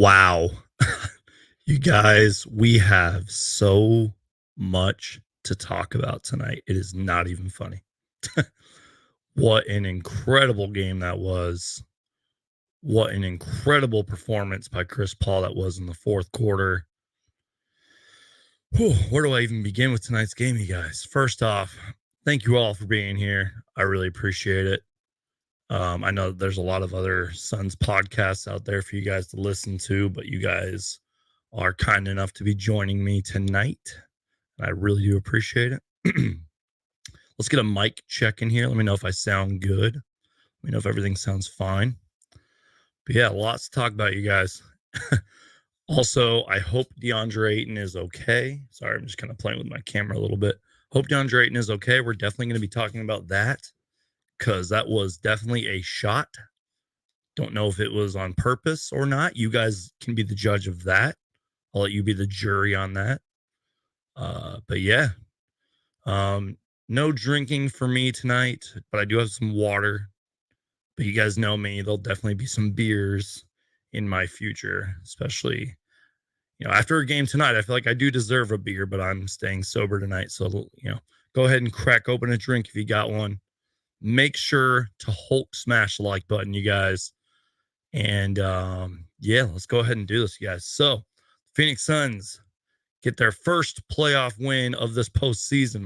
Wow. You guys, we have so much to talk about tonight. It is not even funny. What an incredible game that was. What an incredible performance by Chris Paul that was in the fourth quarter. Whew, where do I even begin with tonight's game, you guys? First off, thank you all for being here. I really appreciate it. I know there's a lot of other Suns podcasts out there for you guys to listen to, but you guys are kind enough to be joining me tonight. I really do appreciate it. Let's get a mic check in here. Let me know if I sound good. Let me know if everything sounds fine. But yeah, lots to talk about, you guys. Also, I hope DeAndre Ayton is okay. Sorry, I'm just kind of playing with my camera a little bit. Hope DeAndre Ayton is okay. We're definitely going to be talking about that because that was definitely a shot. Don't know if it was on purpose or not. You guys can be the judge of that. I'll let you be the jury on that. But yeah, no drinking for me tonight, but I do have some water. But you guys know me, there'll definitely be some beers in my future, especially, after a game tonight. I feel like I do deserve a beer, but I'm staying sober tonight. So, go ahead and crack open a drink if you got one. Make sure to Hulk smash the like button, you guys. And yeah, let's go ahead and do this, you guys. So, Phoenix Suns get their first playoff win of this postseason,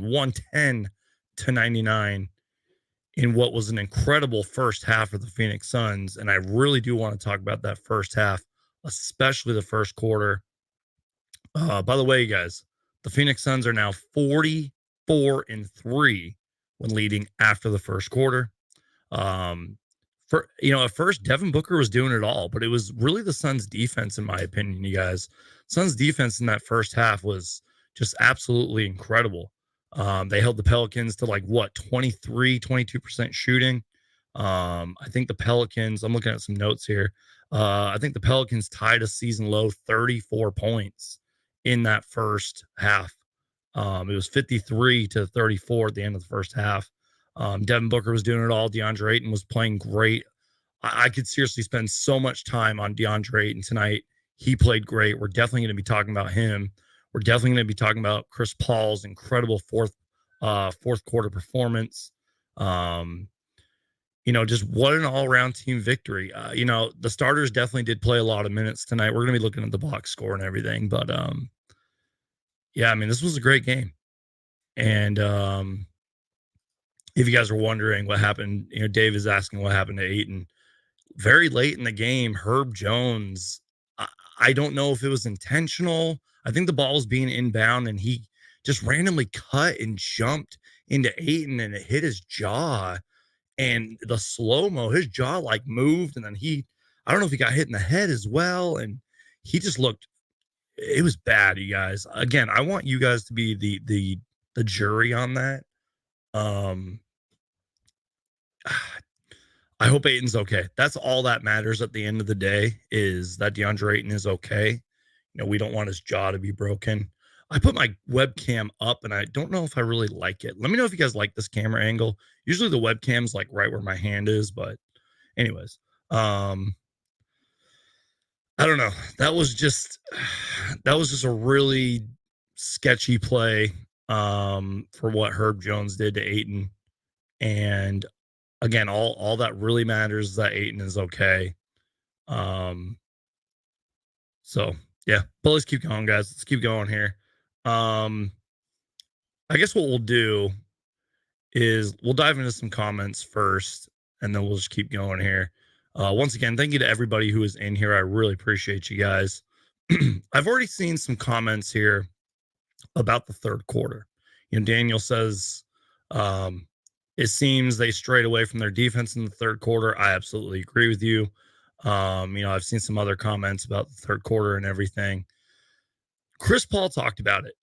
110-99, in what was an incredible first half of the Phoenix Suns. And I really do want to talk about that first half, especially the first quarter. By the way, you guys, the Phoenix Suns are now 44-3 when leading after the first quarter. At first Devin Booker was doing it all, but it was really the Suns defense, in my opinion, you guys. Suns defense in that first half was just absolutely incredible. They held the Pelicans to 22% shooting. I think the Pelicans, I'm looking at some notes here. I think the Pelicans tied a season low 34 points in that first half. It was 53-34 at the end of the first half. Devin Booker was doing it all. DeAndre Ayton was playing great. I could seriously spend so much time on DeAndre Ayton tonight. He played great. We're definitely going to be talking about him. We're definitely going to be talking about Chris Paul's incredible fourth quarter performance. Just what an all-around team victory. The starters definitely did play a lot of minutes tonight. We're going to be looking at the box score and everything, but yeah, I mean, this was a great game. And if you guys are wondering what happened, Dave is asking what happened to Ayton. Very late in the game, Herb Jones, I don't know if it was intentional. I think the ball was being inbound and he just randomly cut and jumped into Ayton and it hit his jaw. And the slow-mo, his jaw moved, and then I don't know if he got hit in the head as well. And he just looked, it was bad, you guys. Again, I want you guys to be the jury on that. I hope Ayton's okay. That's all that matters at the end of the day, is that DeAndre Ayton is okay. We don't want his jaw to be broken. I put my webcam up and I don't know if I really like it. Let me know if you guys like this camera angle. Usually the webcam's right where my hand is, but anyways, I don't know. That was just a really sketchy play for what Herb Jones did to Ayton. And again, all that really matters is that Ayton is okay. So yeah, but let's keep going, guys. Let's keep going here. I guess what we'll do is we'll dive into some comments first, and then we'll just keep going here. Once again, thank you to everybody who is in here. I really appreciate you guys. I've already seen some comments here about the third quarter. Daniel says, it seems they strayed away from their defense in the third quarter. I absolutely agree with you. I've seen some other comments about the third quarter and everything. Chris Paul talked about it,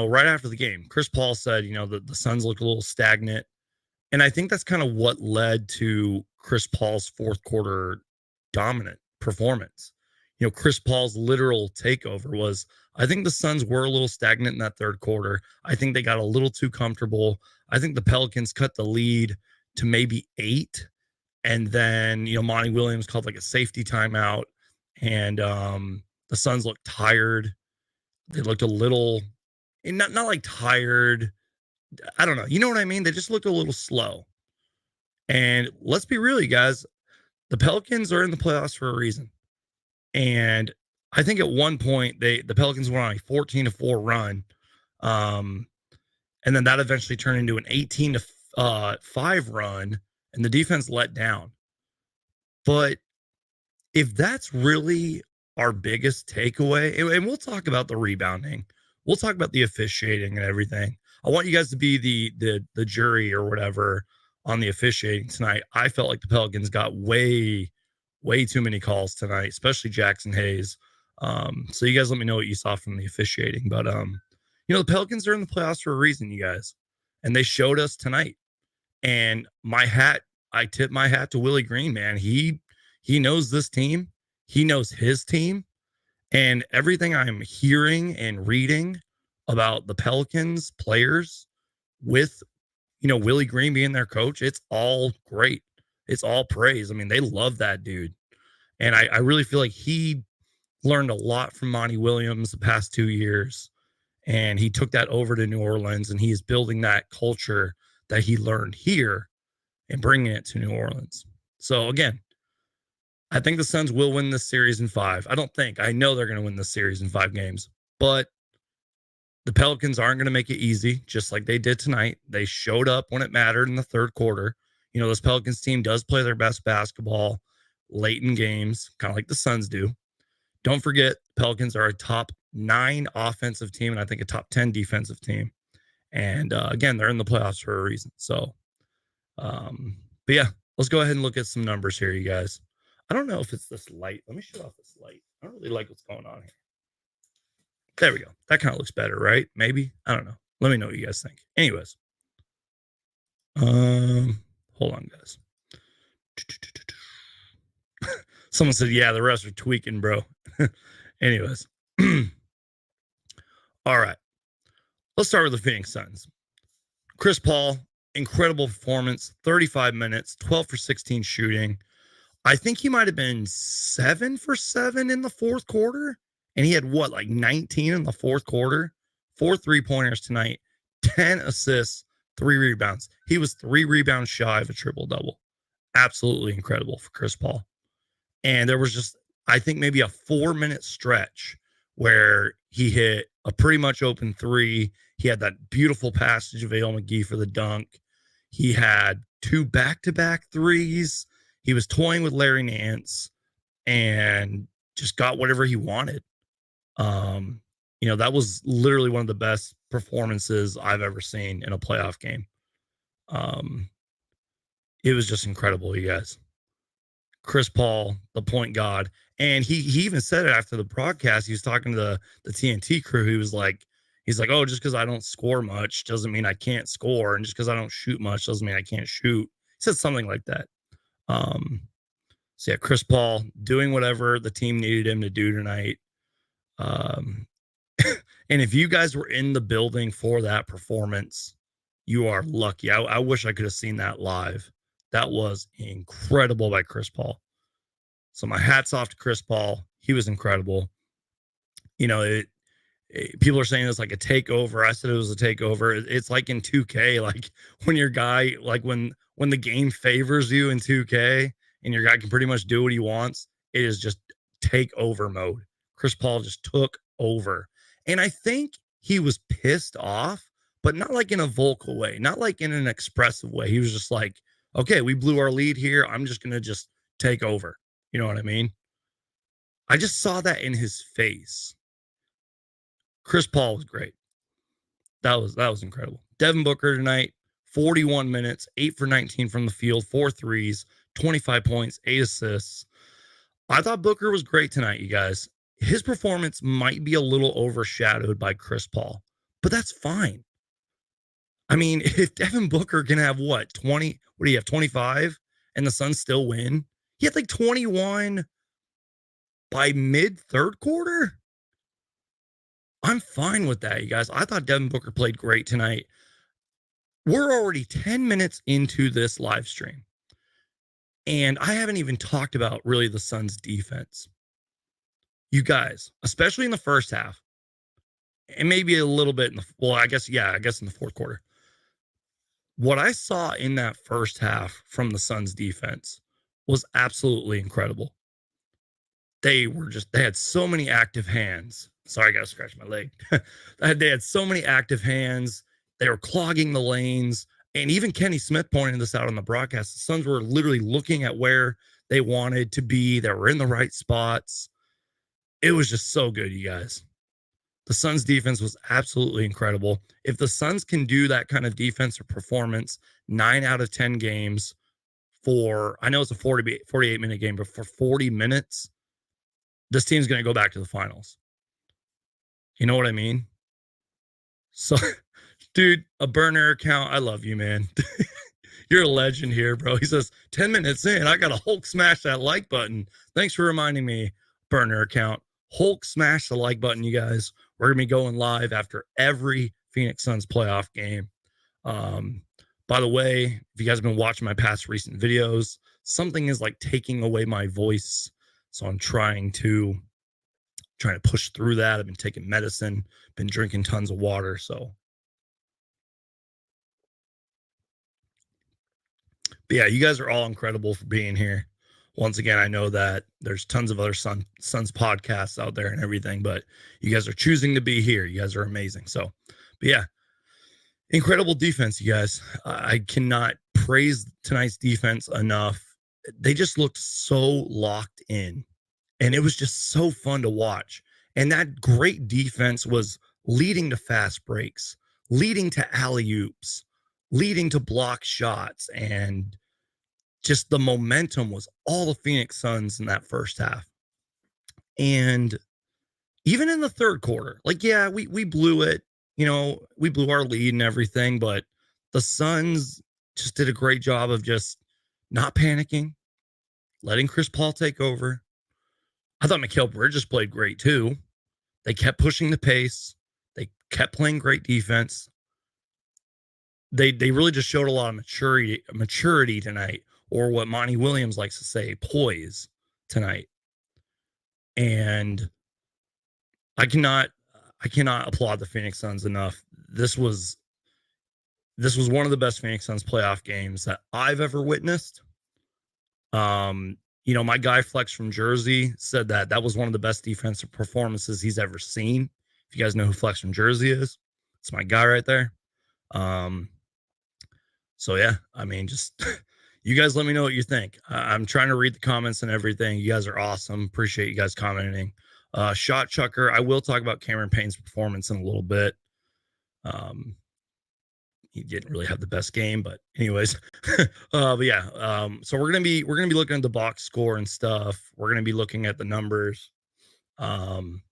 right after the game. Chris Paul said, the Suns looked a little stagnant. And I think that's kind of what led to Chris Paul's fourth quarter dominant performance. Chris Paul's literal takeover was, I think the Suns were a little stagnant in that third quarter. I think they got a little too comfortable. I think the Pelicans cut the lead to maybe 8. And then, Monty Williams called a safety timeout. and the Suns looked tired. They looked a little, not like tired. I don't know. You know what I mean? They just looked a little slow. And let's be real, you guys. The Pelicans are in the playoffs for a reason. And I think at one point the Pelicans went on a 14-4 run. And then that eventually turned into an 18-5 run, and the defense let down. But if that's really our biggest takeaway, and we'll talk about the rebounding, we'll talk about the officiating and everything. I want you guys to be the jury or whatever on the officiating tonight. I felt like the Pelicans got way too many calls tonight, especially Jackson Hayes. So you guys let me know what you saw from the officiating. But the Pelicans are in the playoffs for a reason, you guys, and they showed us tonight. And I tip my hat to Willie Green, man. He knows this team. He knows his team. And everything I'm hearing and reading about the Pelicans players with, Willie Green being their coach, it's all great. It's all praise. I mean, they love that dude. And I really feel like he learned a lot from Monty Williams the past 2 years. And he took that over to New Orleans, and he is building that culture that he learned here and bringing it to New Orleans. So again, I think the Suns will win this series in 5. I know they're going to win this series in 5 games, but the Pelicans aren't going to make it easy, just like they did tonight. They showed up when it mattered in the third quarter. This Pelicans team does play their best basketball late in games, kind of like the Suns do. Don't forget, Pelicans are a top 9 offensive team and I think a top 10 defensive team. And again, they're in the playoffs for a reason. So, but yeah, let's go ahead and look at some numbers here, you guys. I don't know if it's this light. Let me shut off this light. I don't really like what's going on here. There we go. That kind of looks better, right? Maybe. I don't know. Let me know what you guys think. Anyways. Hold on, guys. Someone said, yeah, the refs are tweaking, bro. Anyways. All right. Let's start with the Phoenix Suns. Chris Paul, incredible performance, 35 minutes, 12 for 16 shooting. I think he might have been 7 for 7 in the fourth quarter. And he had 19 in the fourth quarter? 4 3-pointers tonight, 10 assists, 3 rebounds. He was 3 rebounds shy of a triple-double. Absolutely incredible for Chris Paul. And there was just, I think, maybe a 4-minute stretch where he hit a pretty much open 3. He had that beautiful pass to JaVale McGee for the dunk. He had 2 back-to-back threes. He was toying with Larry Nance and just got whatever he wanted. That was literally one of the best performances I've ever seen in a playoff game. It was just incredible, you guys. Chris Paul, the point guard. And he even said it after the broadcast. He was talking to the TNT crew. He's like, oh, just because I don't score much doesn't mean I can't score. And just because I don't shoot much doesn't mean I can't shoot. He said something like that. So yeah, Chris Paul doing whatever the team needed him to do tonight. And if you guys were in the building for that performance, you are lucky. I wish I could have seen that live. That was incredible by Chris Paul. So my hat's off to Chris Paul. He was incredible. People are saying it's like a takeover. I said it was a takeover. It's like in 2K, like when your guy, like when the game favors you in 2K and your guy can pretty much do what he wants, it is just takeover mode. Chris Paul just took over. And I think he was pissed off, but not like in a vocal way, not like in an expressive way. He was just like, okay, we blew our lead here. I'm just going to just take over. You know what I mean? I just saw that in his face. Chris Paul was great. That was incredible. Devin Booker tonight, 41 minutes, 8 for 19 from the field, 4 threes, 25 points, 8 assists. I thought Booker was great tonight, you guys. His performance might be a little overshadowed by Chris Paul, but that's fine. I mean, if Devin Booker can have 20, what do you have, 25, and the Suns still win? He had like 21 by mid-third quarter. I'm fine with that, you guys. I thought Devin Booker played great tonight. We're already 10 minutes into this live stream, and I haven't even talked about really the Suns' defense. You guys, especially in the first half, and maybe a little bit in I guess in the fourth quarter. What I saw in that first half from the Suns defense was absolutely incredible. They had so many active hands. Sorry, I got to scratch my leg. They had so many active hands. They were clogging the lanes. And even Kenny Smith pointed this out on the broadcast. The Suns were literally looking at where they wanted to be. They were in the right spots. It was just so good, you guys. The Suns defense was absolutely incredible. If the Suns can do that kind of defensive performance 9 out of 10 games I know it's a 48-minute game, but for 40 minutes, this team's going to go back to the finals. You know what I mean? So, dude, a burner account. I love you, man. You're a legend here, bro. He says, 10 minutes in, I got to Hulk smash that like button. Thanks for reminding me, burner account. Hulk smash the like button, you guys. We're going to be going live after every Phoenix Suns playoff game. By the way, if you guys have been watching my past recent videos, something is like taking away my voice. So I'm trying to push through that. I've been taking medicine, been drinking tons of water. So, but yeah, you guys are all incredible for being here. Once again, I know that there's tons of other Suns podcasts out there and everything, but you guys are choosing to be here. You guys are amazing. So, but yeah, incredible defense, you guys. I cannot praise tonight's defense enough. They just looked so locked in, and it was just so fun to watch. And that great defense was leading to fast breaks, leading to alley-oops, leading to block shots, and just the momentum was all the Phoenix Suns in that first half. And even in the third quarter, like, yeah, we blew it. You know, we blew our lead and everything, but the Suns just did a great job of just not panicking, letting Chris Paul take over. I thought Mikal Bridges played great too. They kept pushing the pace. They kept playing great defense. They really just showed a lot of maturity tonight, or what Monty Williams likes to say, poise tonight. And I cannot applaud the Phoenix Suns enough. This was one of the best Phoenix Suns playoff games that I've ever witnessed. You know, my guy Flex from Jersey said that was one of the best defensive performances he's ever seen. If you guys know who Flex from Jersey is, it's my guy right there. So yeah, I mean, just you guys let me know what you think. I'm trying to read the comments and everything. You guys are awesome. Appreciate you guys commenting. Shot Chucker, I will talk about Cameron Payne's performance in a little bit. He didn't really have the best game, but anyways, but yeah. So we're gonna be looking at the box score and stuff. We're gonna be looking at the numbers. And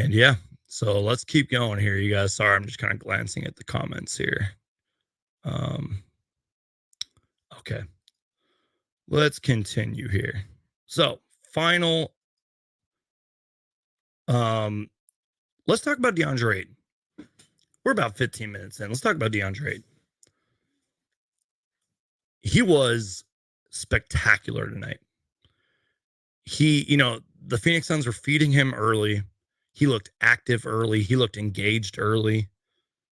yeah, so let's keep going here, you guys. Sorry, I'm just kind of glancing at the comments here. Okay, let's continue here. So final. Let's talk about DeAndre Ayton. We're about 15 minutes in. Let's talk about DeAndre Ayton. He was spectacular tonight. The Phoenix Suns were feeding him early. He looked active early. He looked engaged early.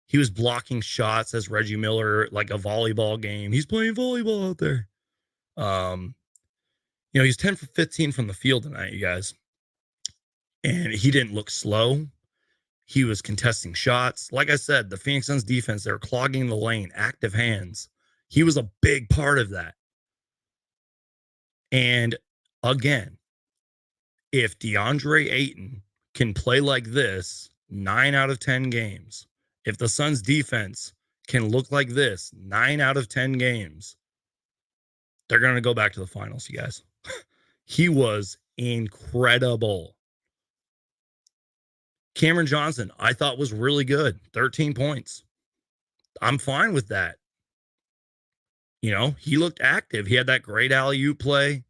He was blocking shots as Reggie Miller, like a volleyball game. He's playing volleyball out there. He's 10 for 15 from the field tonight, you guys. And he didn't look slow. He was contesting shots. Like I said, the Phoenix Suns defense, they're clogging the lane, active hands. He was a big part of that. And again, if DeAndre Ayton can play like this 9 out of 10 games, if the Suns defense can look like this 9 out of 10 games, they're going to go back to the finals, you guys. He was incredible. Cameron Johnson, I thought was really good. 13 points. I'm fine with that. He looked active. He had that great alley-oop play,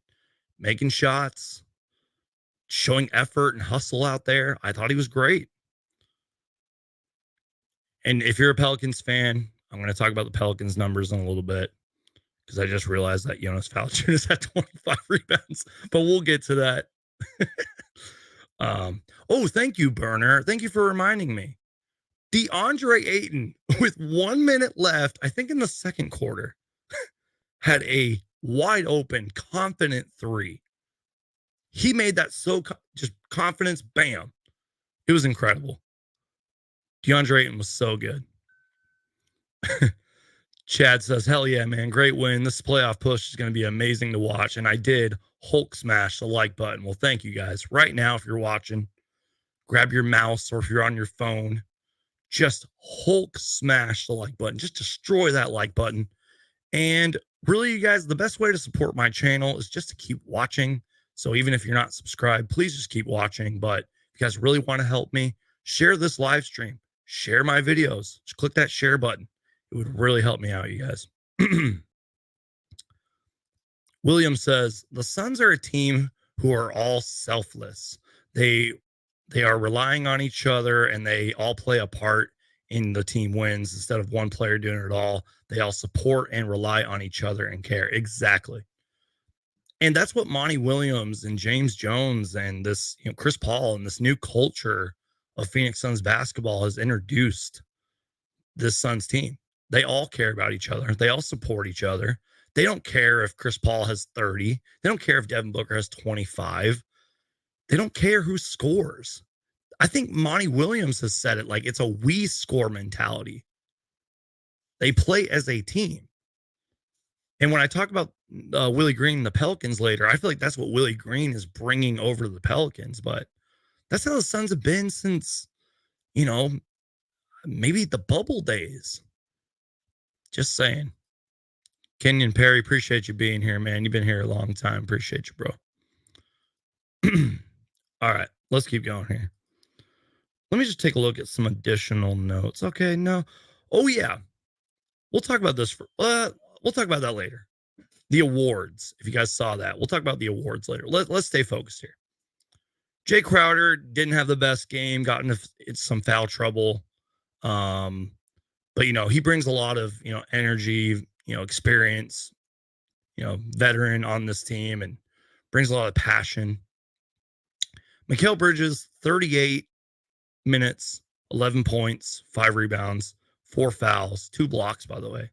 making shots, showing effort and hustle out there. I thought he was great. And if you're a Pelicans fan, I'm going to talk about the Pelicans numbers in a little bit, because I just realized that Jonas Valanciunas had 25 rebounds, but we'll get to that. Oh, thank you, Burner. Thank you for reminding me. DeAndre Ayton, with 1 minute left, I think in the second quarter, had a wide open, confident three. He made that so just confidence, bam. It was incredible. DeAndre Ayton was so good. Chad says, hell yeah, man. Great win. This playoff push is going to be amazing to watch. And I did Hulk smash the like button. Well, thank you guys. Right now, if you're watching, grab your mouse, or if you're on your phone, just Hulk smash the like button. Just destroy that like button. And really, you guys, the best way to support my channel is just to keep watching. So even if you're not subscribed, please just keep watching. But if you guys really want to help me, share this live stream, share my videos, just click that share button. It would really help me out, you guys. William says, the Suns are a team who are all selfless. They are relying on each other, and they all play a part in the team wins. Instead of one player doing it all, they all support and rely on each other and care. Exactly. And that's what Monty Williams and James Jones and this, Chris Paul and this new culture of Phoenix Suns basketball has introduced this Suns team. They all care about each other. They all support each other. They don't care if Chris Paul has 30. They don't care if Devin Booker has 25. They don't care who scores. I think Monty Williams has said it like it's a we score mentality. They play as a team. And when I talk about Willie Green and the Pelicans later, I feel like that's what Willie Green is bringing over to the Pelicans. But that's how the Suns have been since, maybe the bubble days. Just saying. Kenyon Perry, appreciate you being here, man. You've been here a long time. Appreciate you, bro. All right, let's keep going here. Let me just take a look at some additional notes. Okay, no. Oh, yeah. We'll talk about this. We'll talk about that later. The awards, if you guys saw that. We'll talk about the awards later. Let's stay focused here. Jay Crowder didn't have the best game, got into some foul trouble. But, he brings a lot of, energy, experience, veteran on this team, and brings a lot of passion. Mikal Bridges, 38 minutes, 11 points, 5 rebounds, 4 fouls, 2 blocks, by the way.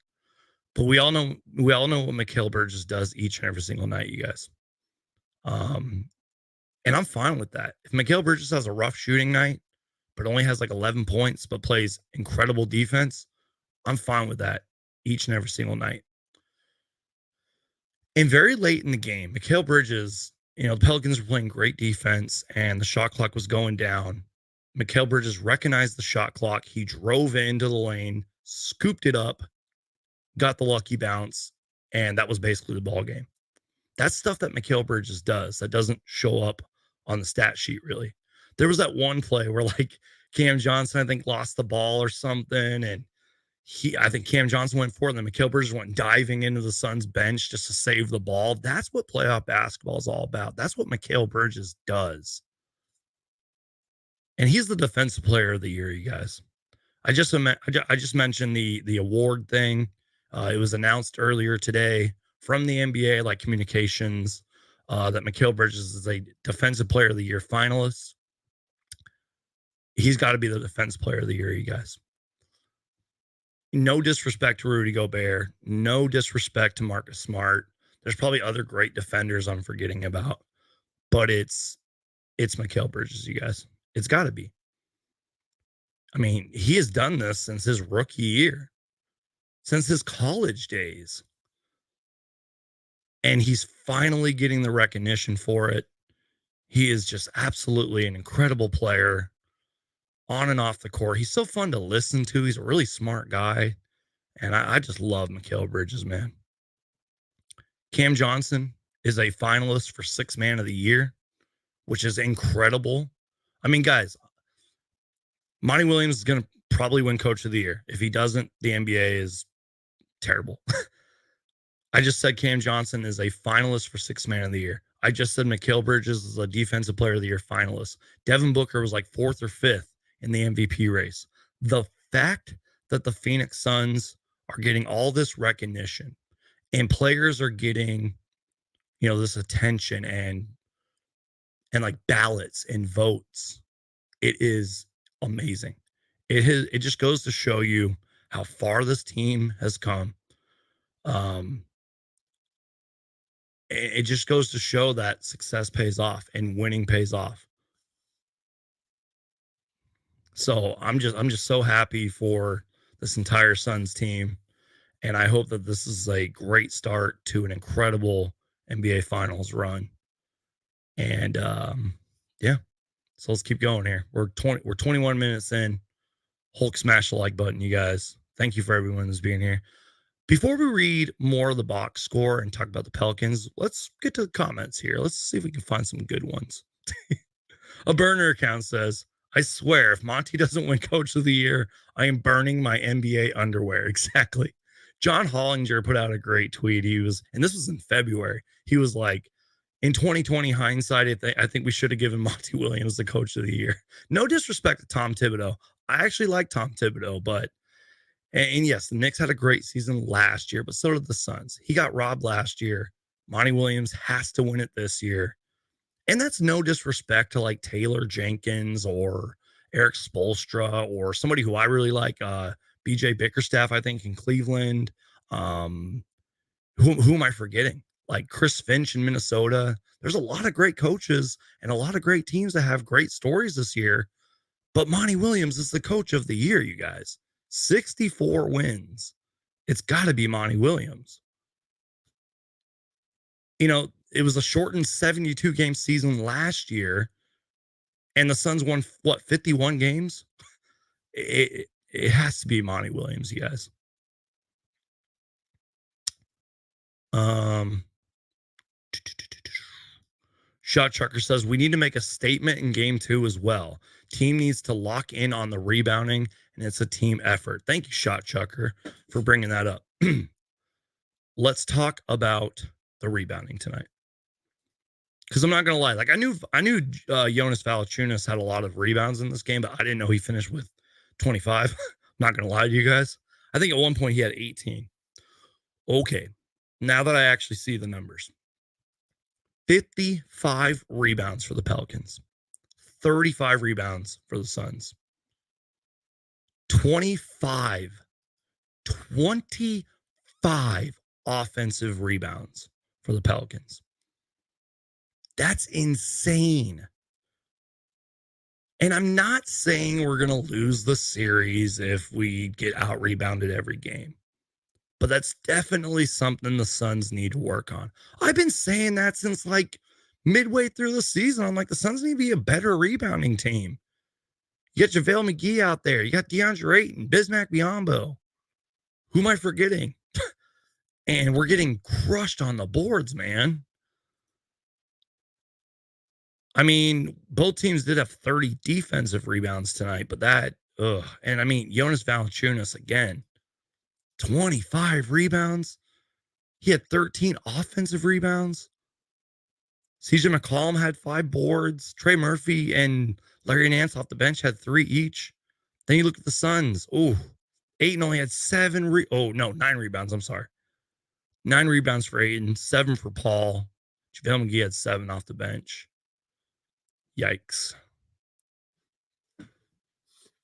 But we all know what Mikal Bridges does each and every single night, you guys. And I'm fine with that. If Mikal Bridges has a rough shooting night, but only has like 11 points, but plays incredible defense, I'm fine with that each and every single night. And very late in the game, Mikal Bridges, the Pelicans were playing great defense and the shot clock was going down. Mikal Bridges recognized the shot clock. He drove into the lane, scooped it up, got the lucky bounce, and that was basically the ball game. That's stuff that Mikal Bridges does that doesn't show up on the stat sheet, really. There was that one play where, like, Cam Johnson, I think, lost the ball or something, and I think Cam Johnson went for it, and then Mikal Bridges went diving into the Suns bench just to save the ball. That's what playoff basketball is all about. That's what Mikal Bridges does. And he's the defensive player of the year, you guys. I just mentioned the award thing. It was announced earlier today from the NBA, like communications, that Mikal Bridges is a defensive player of the year finalist. He's got to be the defensive player of the year, you guys. No disrespect to Rudy Gobert. No disrespect to Marcus Smart. There's probably other great defenders I'm forgetting about. But it's Mikal Bridges, you guys. It's got to be. I mean, he has done this since his rookie year, since his college days. And he's finally getting the recognition for it. He is just absolutely an incredible player on and off the court. He's so fun to listen to. He's a really smart guy. And I just love Mikal Bridges, man. Cam Johnson is a finalist for 6th Man of the Year, which is incredible. I mean, guys, Monty Williams is going to probably win Coach of the Year. If he doesn't, the NBA is terrible. I just said Cam Johnson is a finalist for 6th Man of the Year. I just said Mikal Bridges is a Defensive Player of the Year finalist. Devin Booker was like 4th or 5th in the MVP race. The fact that the Phoenix Suns are getting all this recognition and players are getting, this attention and and like ballots and votes. It is amazing. It just goes to show you how far this team has come. Um, it just goes to show that success pays off and winning pays off. So I'm just so happy for this entire Suns team, and I hope that this is a great start to an incredible NBA Finals run. And yeah, so let's keep going here. We're 21 minutes in. Hulk smash the like button, you guys. Thank you for everyone who's being here. Before we read more of the box score and talk about the Pelicans, let's get to the comments here. Let's see if we can find some good ones. A burner account says, I swear, if Monty doesn't win Coach of the Year, I am burning my NBA underwear. Exactly. John Hollinger put out a great tweet. And this was in February. He was like, in 2020 hindsight, I think we should have given Monty Williams the Coach of the Year. No disrespect to Tom Thibodeau. I actually like Tom Thibodeau, but and yes, the Knicks had a great season last year, but so did the Suns. He got robbed last year. Monty Williams has to win it this year. And that's no disrespect to like Taylor Jenkins or Eric Spoelstra or somebody who I really like, BJ Bickerstaff, I think, in Cleveland. Who am I forgetting? Like Chris Finch in Minnesota. There's a lot of great coaches and a lot of great teams that have great stories this year. But Monty Williams is the coach of the year, you guys. 64 wins. It's got to be Monty Williams. You know, it was a shortened 72 game season last year, and the Suns won, what, 51 games? It has to be Monty Williams, you guys. Shot Trucker says we need to make a statement in game 2 as well. Team needs to lock in on the rebounding, and it's a team effort. Thank you, Shot Chucker, for bringing that up. Let's talk about the rebounding tonight. Because I'm not gonna lie, like I knew Jonas Valanciunas had a lot of rebounds in this game, but I didn't know he finished with 25. I'm not gonna lie to you guys. I think at one point he had 18. Okay, now that I actually see the numbers, 55 rebounds for the Pelicans, 35 rebounds for the Suns, 25 offensive rebounds for the Pelicans. That's insane. And I'm not saying we're going to lose the series if we get out rebounded every game, but that's definitely something the Suns need to work on. I've been saying that since like midway through the season. I'm like, the Suns need to be a better rebounding team. You got JaVale McGee out there. You got DeAndre Ayton, Bismack Biyombo. Who am I forgetting? And we're getting crushed on the boards, man. I mean, both teams did have 30 defensive rebounds tonight, but and I mean, Jonas Valanciunas again, 25 rebounds. He had 13 offensive rebounds. CJ McCollum had 5 boards. Trey Murphy and Larry Nance off the bench had 3 each. Then you look at the Suns. Oh, Ayton only had 9 rebounds. I'm sorry. 9 rebounds for Ayton, 7 for Paul. JaVale McGee had 7 off the bench. Yikes.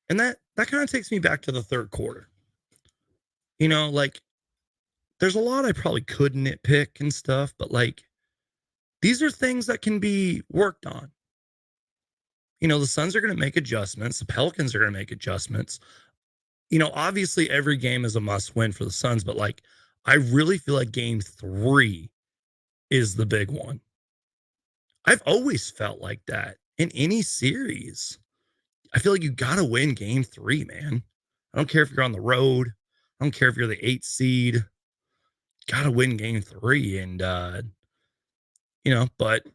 And that kind of takes me back to the third quarter. You know, like, there's a lot I probably could nitpick and stuff, but like, these are things that can be worked on. You know, the Suns are going to make adjustments. The Pelicans are going to make adjustments. You know, obviously every game is a must win for the Suns, but like, I really feel like game 3 is the big one. I've always felt like that in any series. I feel like you got to win game 3, man. I don't care if you're on the road. I don't care if you're the 8th seed. Got to win game 3. And, you know, but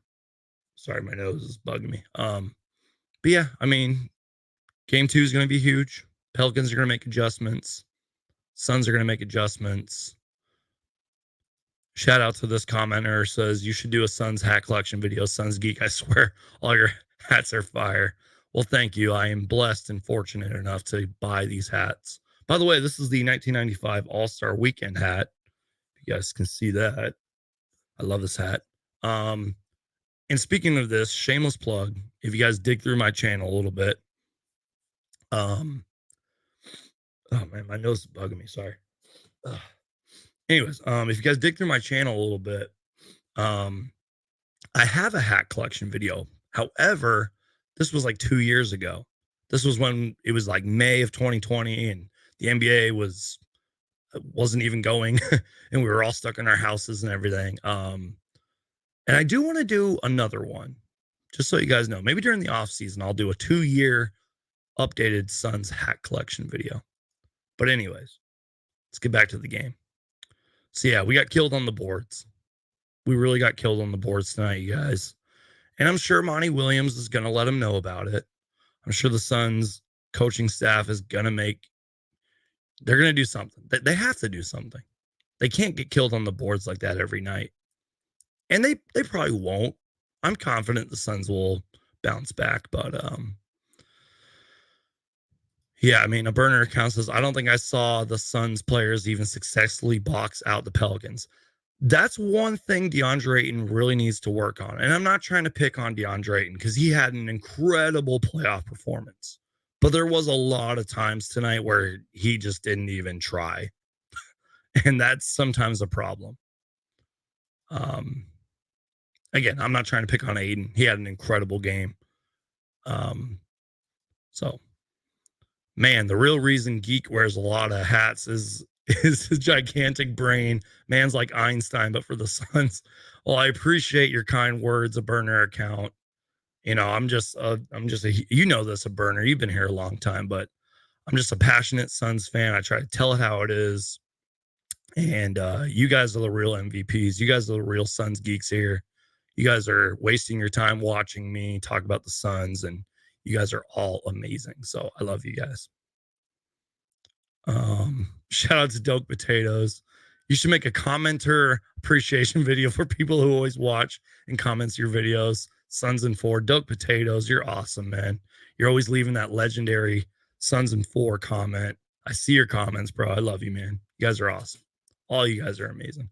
sorry, my nose is bugging me. But yeah, I mean, game 2 is going to be huge. Pelicans are going to make adjustments. Suns are going to make adjustments. Shout out to this commenter, says you should do a Suns hat collection video. Suns Geek, I swear all your hats are fire. Well, thank you. I am blessed and fortunate enough to buy these hats. By the way, this is the 1995 All-Star Weekend hat. You guys can see that. I love this hat. And speaking of this, shameless plug, if you guys dig through my channel a little bit, oh man, my nose is bugging me. Sorry. Anyways, if you guys dig through my channel a little bit, I have a hat collection video. However, this was like 2 years ago. This was when it was like May of 2020 and the NBA wasn't even going and we were all stuck in our houses and everything. And I do want to do another one, just so you guys know. Maybe during the off season, I'll do a 2-year updated Suns hat collection video. But anyways, let's get back to the game. So yeah, we got killed on the boards. We really got killed on the boards tonight, you guys. And I'm sure Monty Williams is going to let them know about it. I'm sure the Suns coaching staff is going to they're going to do something. They have to do something. They can't get killed on the boards like that every night. And they probably won't. I'm confident the Suns will bounce back. But yeah, I mean, a burner account says, I don't think I saw the Suns players even successfully box out the Pelicans. That's one thing DeAndre Ayton really needs to work on. And I'm not trying to pick on DeAndre Ayton because he had an incredible playoff performance. But there was a lot of times tonight where he just didn't even try. And that's sometimes a problem. Again, I'm not trying to pick on Ayton. He had an incredible game. So, man, the real reason Geek wears a lot of hats is his gigantic brain. Man's like Einstein, but for the Suns. Well, I appreciate your kind words, a burner account. You know, I'm just you know this, a burner. You've been here a long time, but I'm just a passionate Suns fan. I try to tell it how it is. And you guys are the real MVPs. You guys are the real Suns geeks here. You guys are wasting your time watching me talk about the Suns, and you guys are all amazing. So I love you guys. Shout out to Doke Potatoes. You should make a commenter appreciation video for people who always watch and comments your videos. Suns and 4, Doke Potatoes, you're awesome, man. You're always leaving that legendary Suns and 4 comment. I see your comments, bro. I love you, man. You guys are awesome. All you guys are amazing.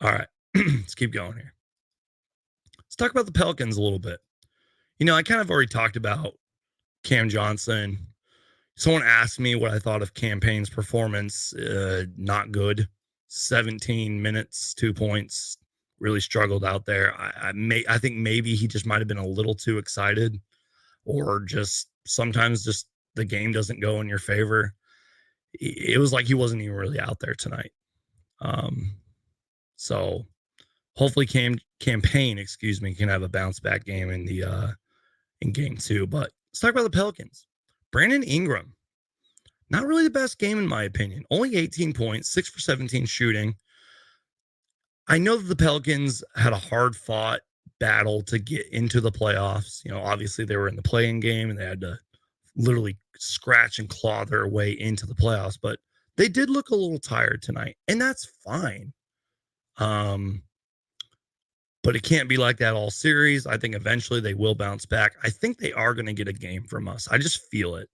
All right, let's keep going here. Let's talk about the Pelicans a little bit. You know, I kind of already talked about Cam Johnson. Someone asked me what I thought of Cam Payne's performance. Not good. 17 minutes, 2 points. Really struggled out there. I think maybe he just might have been a little too excited, or just sometimes just the game doesn't go in your favor. It was like he wasn't even really out there tonight. So hopefully Cam Payne, can have a bounce back game in game 2. But let's talk about the Pelicans. Brandon Ingram, not really the best game in my opinion. Only 18 points, 6 for 17 shooting. I know that the Pelicans had a hard-fought battle to get into the playoffs. You know, obviously they were in the play-in game and they had to literally scratch and claw their way into the playoffs, but they did look a little tired tonight, and that's fine. But it can't be like that all series. I think eventually they will bounce back. I think they are going to get a game from us. I just feel it.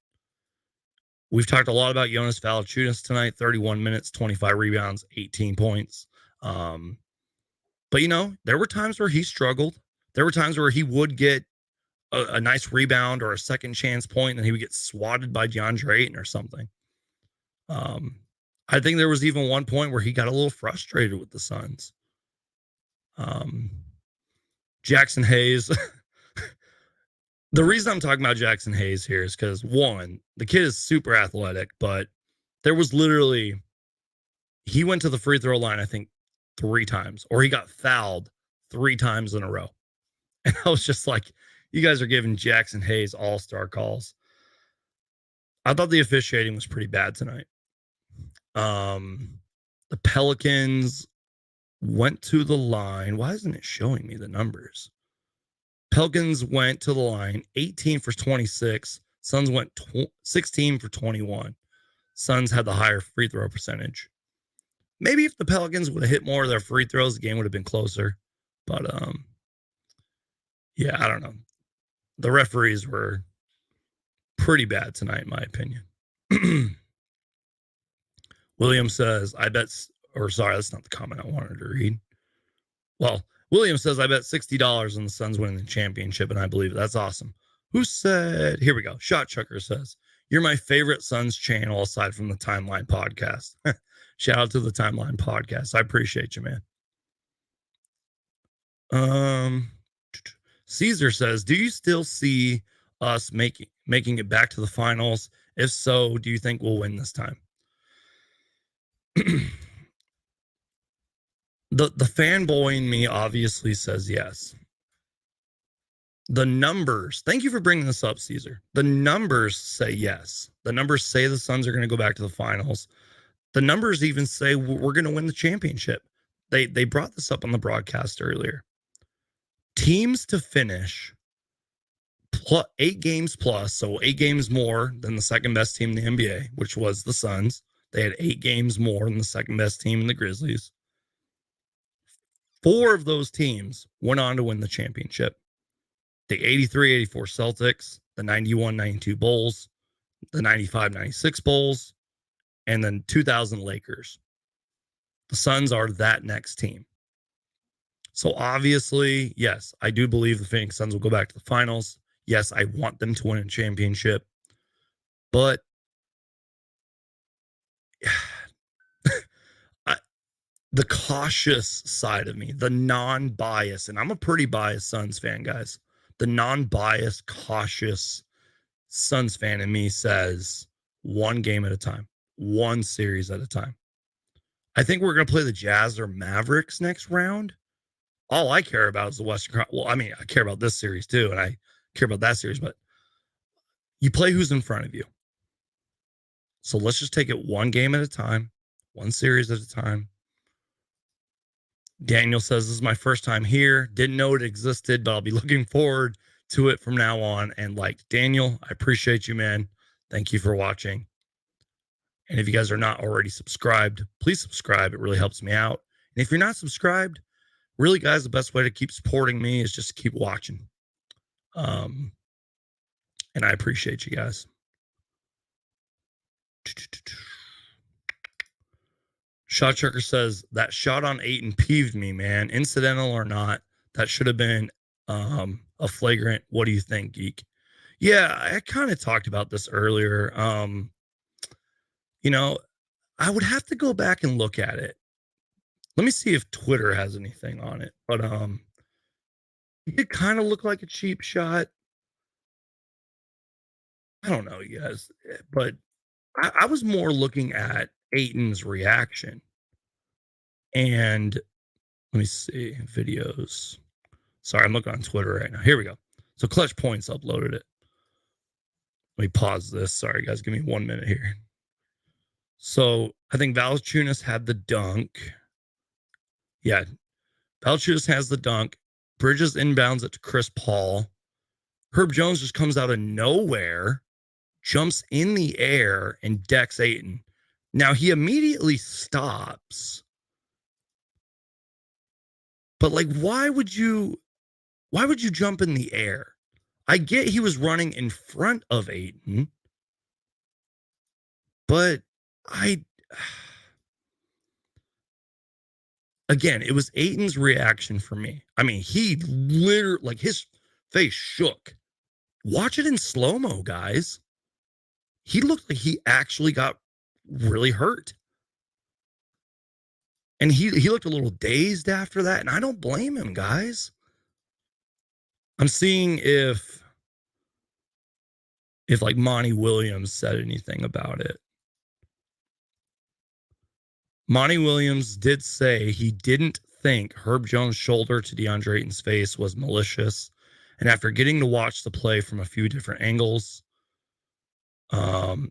We've talked a lot about Jonas Valanciunas tonight, 31 minutes, 25 rebounds, 18 points. But, you know, there were times where he struggled. There were times where he would get a nice rebound or a second chance point, and he would get swatted by DeAndre Ayton or something. I think there was even one point where he got a little frustrated with the Suns. Jackson Hayes. The reason I'm talking about Jackson Hayes here is because, one, the kid is super athletic, but there was literally, he went to the free throw line, I think, 3 times, or he got fouled 3 times in a row. And I was just like, you guys are giving Jackson Hayes all-star calls. I thought the officiating was pretty bad tonight. The Pelicans went to the line. Why isn't it showing me the numbers? Pelicans went to the line, 18 for 26. Suns went 16 for 21. Suns had the higher free throw percentage. Maybe if the Pelicans would have hit more of their free throws, the game would have been closer. But, yeah, I don't know. The referees were pretty bad tonight, in my opinion. William says, that's not the comment I wanted to read. Well, William says, I bet $60 on the Suns winning the championship, and I believe it. That's awesome. Who said, here we go. Shot Chucker says, you're my favorite Suns channel aside from the Timeline podcast. Shout out to the Timeline podcast. I appreciate you, man. Caesar says, do you still see us making it back to the finals? If so, do you think we'll win this time? The fanboy in me obviously says yes. The numbers, thank you for bringing this up, Caesar. The numbers say yes. The numbers say the Suns are going to go back to the finals. The numbers even say we're going to win the championship. They brought this up on the broadcast earlier. Teams to finish 8 games plus, so 8 games more than the second best team in the NBA, which was the Suns. They had 8 games more than the second best team in the Grizzlies. 4 of those teams went on to win the championship. The 83-84 Celtics, the 91-92 Bulls, the 95-96 Bulls, and then 2000 Lakers. The Suns are that next team. So obviously, yes, I do believe the Phoenix Suns will go back to the finals. Yes, I want them to win a championship. But the cautious side of me, the non-biased, and I'm a pretty biased Suns fan, guys. The non-biased, cautious Suns fan in me says one game at a time, one series at a time. I think we're going to play the Jazz or Mavericks next round. All I care about is the Western. Well, I mean, I care about this series too, and I care about that series, but you play who's in front of you. So let's just take it one game at a time, one series at a time. Daniel says, this is my first time here. Didn't know it existed, but I'll be looking forward to it from now on. And like Daniel, I appreciate you, man. Thank you for watching. And if you guys are not already subscribed, please subscribe. It really helps me out. And if you're not subscribed, really, guys, the best way to keep supporting me is just to keep watching. And I appreciate you guys. Shot Checker says, that shot on Ayton peeved me, man. Incidental or not, that should have been a flagrant. What do you think, Geek? Yeah, I kind of talked about this earlier. You know, I would have to go back and look at it. Let me see if Twitter has anything on it. But it kind of looked like a cheap shot. I don't know, you guys, but I was more looking at Ayton's reaction. And let me see videos. Sorry, I'm looking on Twitter right now. Here we go. So Clutch Points uploaded it. Let me pause this. Sorry, guys. Give me 1 minute here. So I think Valanciunas had the dunk. Yeah. Valanciunas has the dunk. Bridges inbounds it to Chris Paul. Herb Jones just comes out of nowhere, jumps in the air, and decks Ayton. Now he immediately stops. But like, why would you jump in the air? I get he was running in front of Ayton, but again, it was Ayton's reaction for me. I mean, he literally, like, his face shook. Watch it in slow-mo, guys. He looked like he actually got really hurt. And he looked a little dazed after that, and I don't blame him, guys. I'm seeing if like Monty Williams said anything about it. Monty Williams did say he didn't think Herb Jones' shoulder to DeAndre Ayton's face was malicious. And after getting to watch the play from a few different angles, the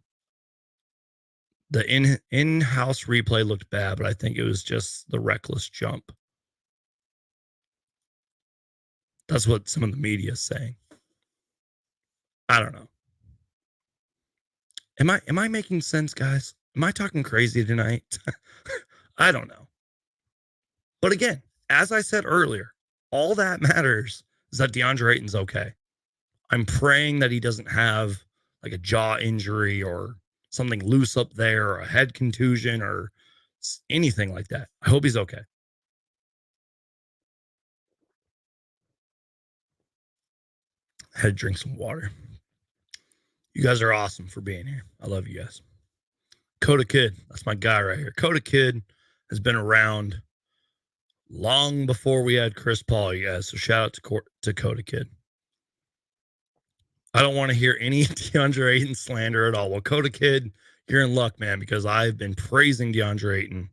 in-house replay looked bad, but I think it was just the reckless jump. That's what some of the media is saying. I don't know. Am I making sense, guys? Am I talking crazy tonight? I don't know. But again, as I said earlier, all that matters is that DeAndre Ayton's okay. I'm praying that he doesn't have like a jaw injury or something loose up there or a head contusion or anything like that. I hope he's okay. Had to drink some water. You guys are awesome for being here. I love you guys. Coda Kid, that's my guy right here. Coda Kid has been around long before we had Chris Paul, you guys. So shout out to Coda Kid. I don't want to hear any DeAndre Ayton slander at all. Well, Coda Kid, you're in luck, man, because I've been praising DeAndre Ayton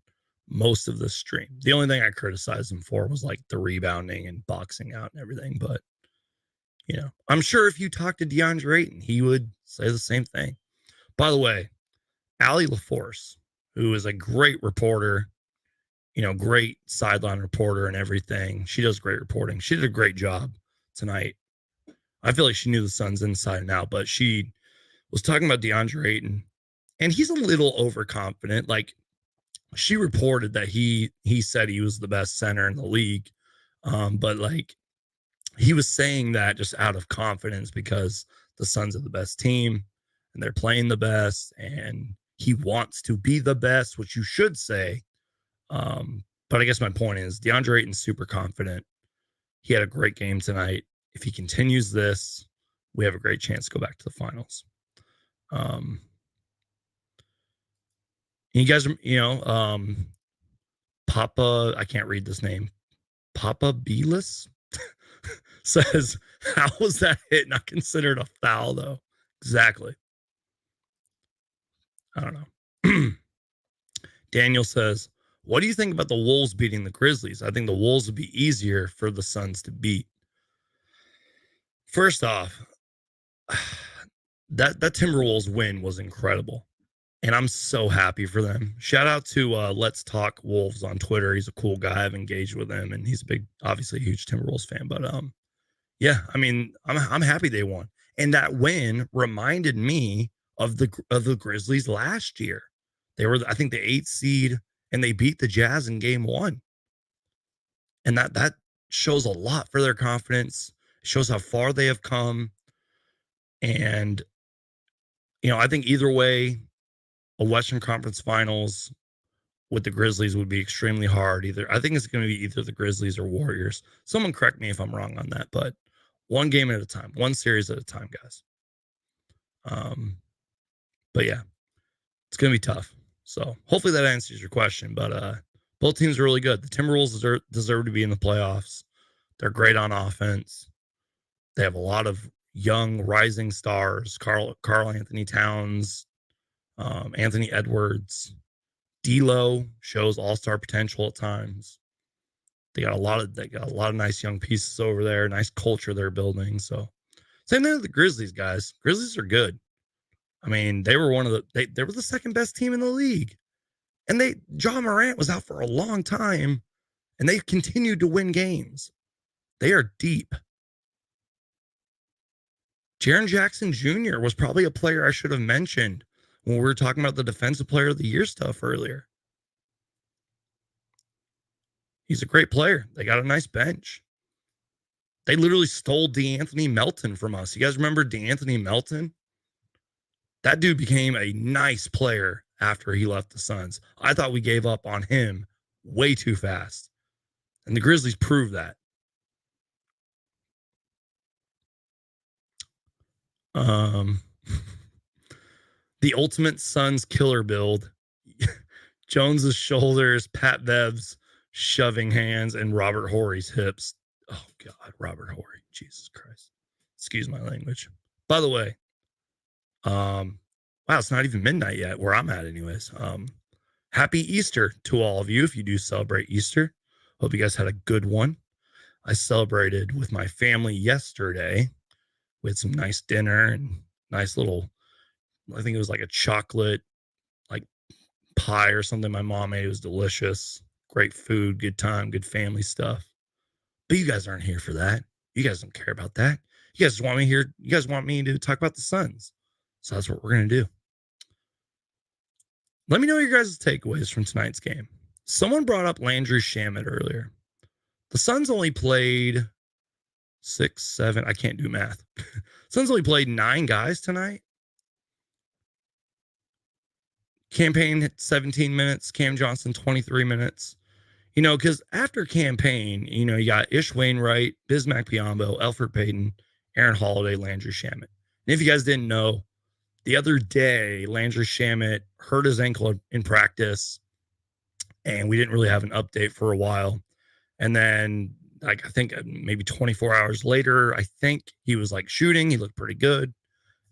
most of this stream. The only thing I criticized him for was like the rebounding and boxing out and everything. But, you know, I'm sure if you talk to DeAndre Ayton, he would say the same thing. By the way, Allie LaForce, who is a great reporter, you know, great sideline reporter and everything. She does great reporting. She did a great job tonight. I feel like she knew the Suns inside and out, but she was talking about DeAndre Ayton, and he's a little overconfident. Like, she reported that he said he was the best center in the league, but like he was saying that just out of confidence because the Suns are the best team and they're playing the best, and he wants to be the best, which you should say. But I guess my point is DeAndre Ayton's super confident. He had a great game tonight. If he continues this, we have a great chance to go back to the finals. You guys, you know, Papa, I can't read this name. Papa Belis says, how was that hit not considered a foul, though? Exactly. I don't know. Daniel says, what do you think about the Wolves beating the Grizzlies? I think the Wolves would be easier for the Suns to beat. First off, that Timberwolves win was incredible, and I'm so happy for them. Shout out to Let's Talk Wolves on Twitter. He's a cool guy. I've engaged with him, and he's a big, obviously, huge Timberwolves fan. But yeah, I mean, I'm happy they won, and that win reminded me of the Grizzlies last year. They were, I think, the 8th seed, and they beat the Jazz in Game 1, and that shows a lot for their confidence. It shows how far they have come. And, you know, I think either way, a Western Conference Finals with the Grizzlies would be extremely hard. I think it's going to be either the Grizzlies or Warriors. Someone correct me if I'm wrong on that, but one game at a time, one series at a time, guys. But yeah, it's going to be tough. So hopefully that answers your question. But both teams are really good. The Timberwolves deserve to be in the playoffs. They're great on offense. They have a lot of young rising stars. Carl Anthony Towns, Anthony Edwards, D'Lo shows all-star potential at times. They got a lot of nice young pieces over there, nice culture they're building. So same thing with the Grizzlies, guys. Grizzlies are good. I mean, they were they were the second best team in the league. And Ja Morant was out for a long time, and they continued to win games. They are deep. Jaren Jackson Jr. was probably a player I should have mentioned when we were talking about the Defensive Player of the Year stuff earlier. He's a great player. They got a nice bench. They literally stole DeAnthony Melton from us. You guys remember DeAnthony Melton? That dude became a nice player after he left the Suns. I thought we gave up on him way too fast. And the Grizzlies proved that. The ultimate Suns killer build. Jones's shoulders, Pat Bev's shoving hands, and Robert Horry's hips. Oh, God, Robert Horry. Jesus Christ. Excuse my language. By the way, wow, it's not even midnight yet where I'm at anyways. Happy Easter to all of you if you do celebrate Easter. Hope you guys had a good one. I celebrated with my family yesterday. We had some nice dinner and nice little, I think it was like a chocolate like pie or something my mom made. It was delicious. Great food, good time, good family stuff. But you guys aren't here for that. You guys don't care about that. You guys want me here. You guys want me to talk about the Suns. So that's what we're going to do. Let me know your guys' takeaways from tonight's game. Someone brought up Landry Shamet earlier. The Suns only played 6, 7. I can't do math. Suns only played 9 guys tonight. Campaign 17 minutes. Cam Johnson 23 minutes. You know, because after Campaign, you know, you got Ish Wainwright, Bismack Biyombo, Elfrid Payton, Aaron Holiday, Landry Shamet. And if you guys didn't know, the other day, Landry Shamet hurt his ankle in practice, and we didn't really have an update for a while. And then, like, I think maybe 24 hours later, I think he was like shooting. He looked pretty good.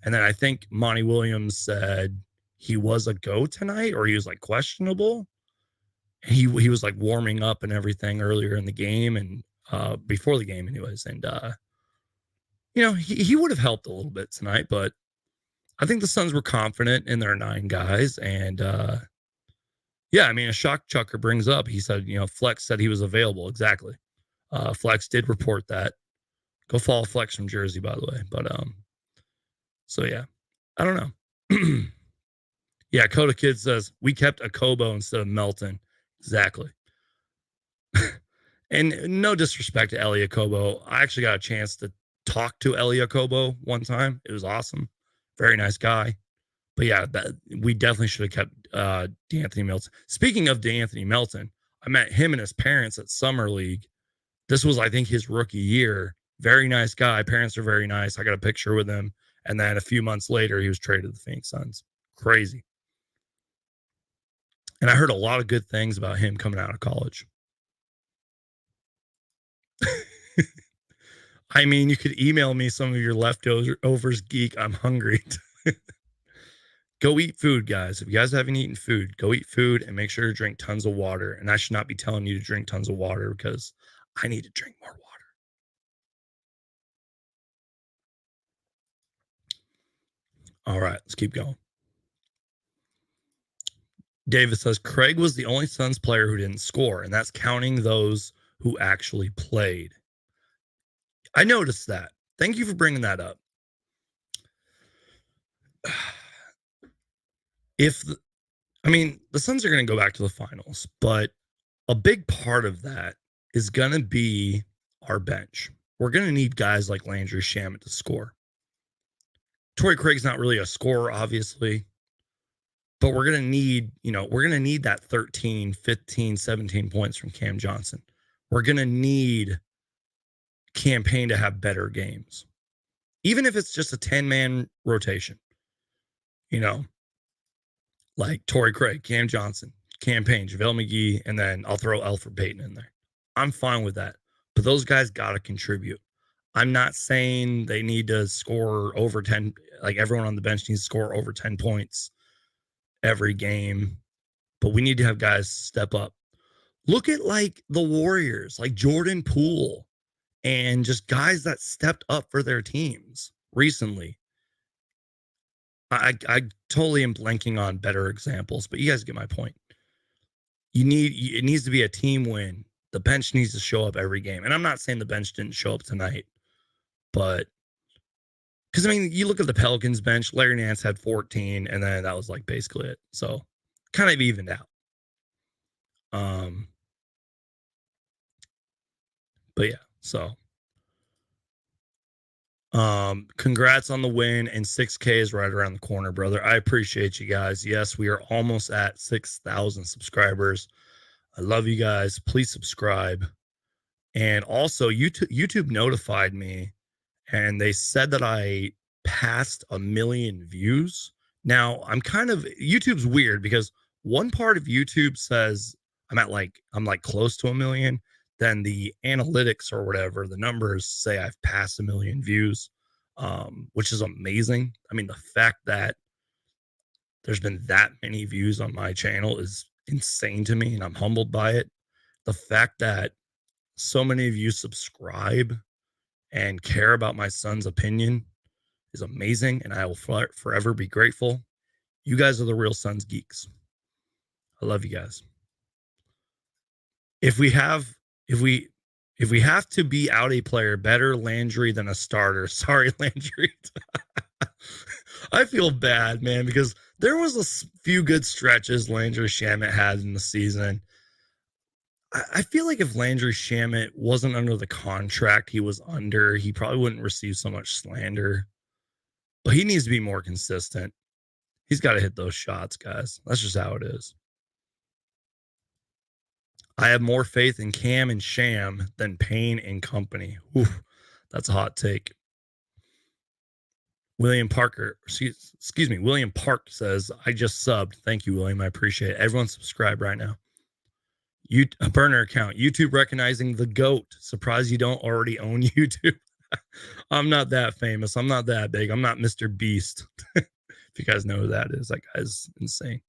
And then I think Monty Williams said he was a go tonight, or he was like questionable. He was like warming up and everything earlier in the game, and before the game anyways. And he would have helped a little bit tonight, but I think the Suns were confident in their 9 guys. And yeah, I mean, a shock chucker brings up, he said, Flex said he was available. Exactly. Flex did report that. Go follow Flex from Jersey, by the way. But so yeah, I don't know. Yeah, Coda Kid says we kept Akobo instead of Melton. Exactly. And no disrespect to Elie Okobo. I actually got a chance to talk to Elie Okobo one time. It was awesome. Very nice guy. But yeah, we definitely should have kept DeAnthony Melton. Speaking of DeAnthony Melton, I met him and his parents at Summer League. This was, I think, his rookie year. Very nice guy. Parents are very nice. I got a picture with him. And then a few months later, he was traded to the Phoenix Suns. Crazy. And I heard a lot of good things about him coming out of college. I mean, you could email me some of your leftovers, Geek. I'm hungry. Go eat food, guys. If you guys haven't eaten food, go eat food and make sure to drink tons of water. And I should not be telling you to drink tons of water because I need to drink more water. All right, let's keep going. David says Craig was the only Suns player who didn't score, and that's counting those who actually played. I noticed that. Thank you for bringing that up. The Suns are going to go back to the finals, but a big part of that is going to be our bench. We're going to need guys like Landry Shamet to score. Torrey Craig's not really a scorer, obviously, but we're going to need, that 13, 15, 17 points from Cam Johnson. We're going to need Campaign to have better games, even if it's just a 10-man rotation, like Torrey Craig, Cam Johnson, Campaign, JaVale McGee, and then I'll throw Elfrid Payton in there. I'm fine with that. But those guys got to contribute. I'm not saying they need to score over 10, like everyone on the bench needs to score over 10 points every game, but we need to have guys step up. Look at like the Warriors, like Jordan Poole, and just guys that stepped up for their teams recently. I totally am blanking on better examples, but you guys get my point. It needs to be a team win. The bench needs to show up every game. And I'm not saying the bench didn't show up tonight, but because you look at the Pelicans bench, Larry Nance had 14, and then that was like basically it. So kind of evened out. But yeah, so congrats on the win, and 6K is right around the corner, brother. I appreciate you guys. Yes, we are almost at 6,000 subscribers. I love you guys. Please subscribe. And also, YouTube notified me, and they said that I passed 1 million views. Now, YouTube's weird because one part of YouTube says I'm like close to 1 million. Then the analytics or whatever, the numbers say I've passed 1 million views, which is amazing. The fact that there's been that many views on my channel is insane to me, and I'm humbled by it. The fact that so many of you subscribe and care about my son's opinion is amazing, and I will forever be grateful. You guys are the real Suns geeks. I love you guys. If we have to be out a player, better Landry than a starter. Sorry, Landry. I feel bad, man, because there was a few good stretches Landry Shamet had in the season. I feel like if Landry Shamet wasn't under the contract he was under, he probably wouldn't receive so much slander. But he needs to be more consistent. He's got to hit those shots, guys. That's just how it is. I have more faith in Cam and Sham than Payne and company. Oof, that's a hot take. William Parker, excuse me, William Park says, I just subbed. Thank you, William. I appreciate it. Everyone subscribe right now. A burner account. YouTube recognizing the GOAT. Surprised you don't already own YouTube. I'm not that famous. I'm not that big. I'm not Mr. Beast. If you guys know who that is, that guy's insane.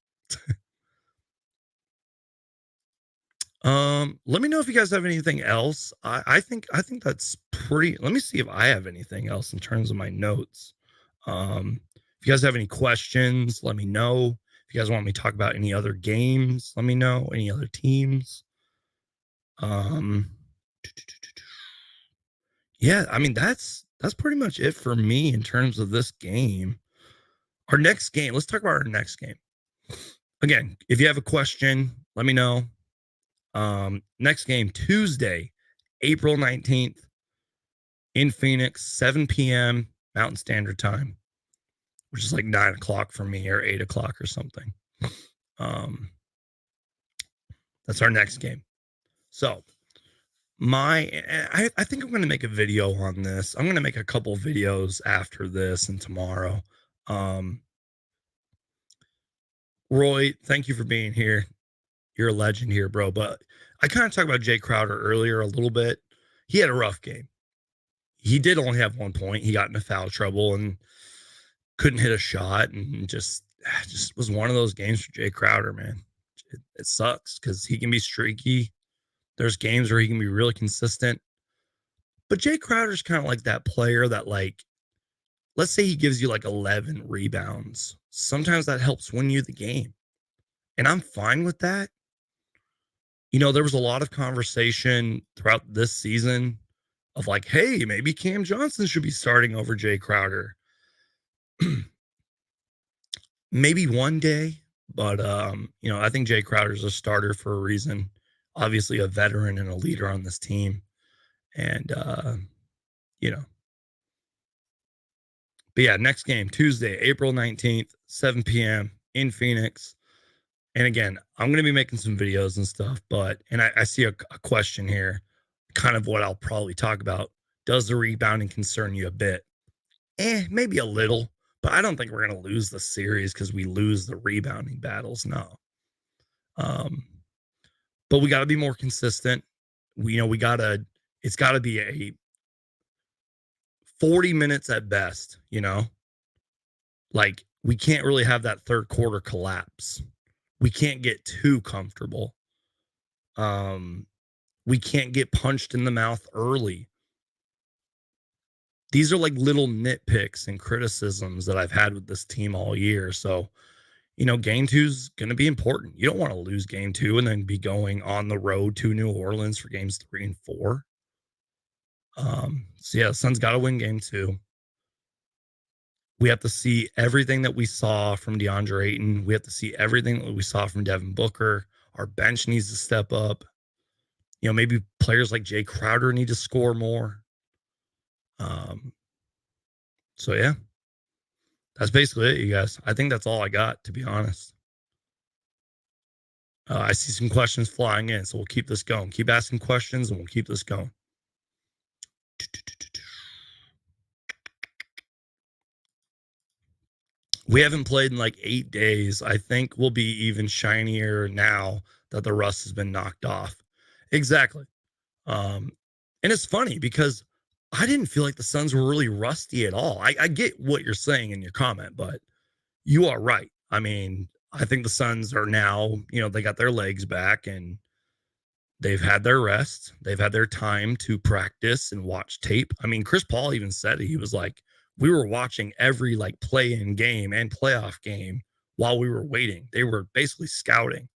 Let me know if you guys have anything else. I think that's pretty. Let me see if I have anything else in terms of my notes. If you guys have any questions, let me know. If you guys want me to talk about any other games, let me know. Any other teams. Yeah, I mean that's pretty much it for me in terms of this game. Our next game, let's talk about our next game. Again, if you have a question, let me know. Next game, Tuesday, April 19th in Phoenix, 7 p.m. Mountain Standard Time, which is like 9 o'clock for me or 8 o'clock or something. That's our next game. So I think I'm going to make a video on this. I'm going to make a couple videos after this and tomorrow. Roy, thank you for being here. You're a legend here, bro. But I kind of talked about Jay Crowder earlier a little bit. He had a rough game. He did only have 1 point. He got into foul trouble and couldn't hit a shot, and just was one of those games for Jay Crowder, man. It sucks because he can be streaky. There's games where he can be really consistent. But Jay Crowder's kind of like that player that, like, let's say he gives you like 11 rebounds. Sometimes that helps win you the game. And I'm fine with that. You know, there was a lot of conversation throughout this season of like, hey, maybe Cam Johnson should be starting over Jay Crowder. Maybe one day, but you know, I think Jay Crowder's a starter for a reason. Obviously a veteran and a leader on this team. And you know. But yeah, next game, Tuesday, April 19th, 7 p.m. in Phoenix. And again, I'm going to be making some videos and stuff, but, and I see a question here, kind of what I'll probably talk about. Does the rebounding concern you a bit? Maybe a little, but I don't think we're going to lose the series because we lose the rebounding battles. No. But we got to be more consistent. It's got to be a 40 minutes at best, you know? Like, we can't really have that third quarter collapse. We can't get too comfortable. We can't get punched in the mouth early. These are like little nitpicks and criticisms that I've had with this team all year. So, you know, game 2's going to be important. You don't want to lose game 2 and then be going on the road to New Orleans for games 3 and 4. So yeah, the Suns got to win game 2. We have to see everything that we saw from DeAndre Ayton. We have to see everything that we saw from Devin Booker. Our bench needs to step up. You know, maybe players like Jay Crowder need to score more. So yeah, that's basically it, you guys. I think that's all I got, to be honest. I see some questions flying in, so we'll keep this going. Keep asking questions, and we'll keep this going. We haven't played in like 8 days. I think we'll be even shinier now that the rust has been knocked off. Exactly. And it's funny because I didn't feel like the Suns were really rusty at all. I get what you're saying in your comment, but you are right. I mean, I think the Suns are now, you know, they got their legs back and they've had their rest. They've had their time to practice and watch tape. I mean, Chris Paul even said it. He was like, we were watching every like play-in game and playoff game while we were waiting. They were basically scouting.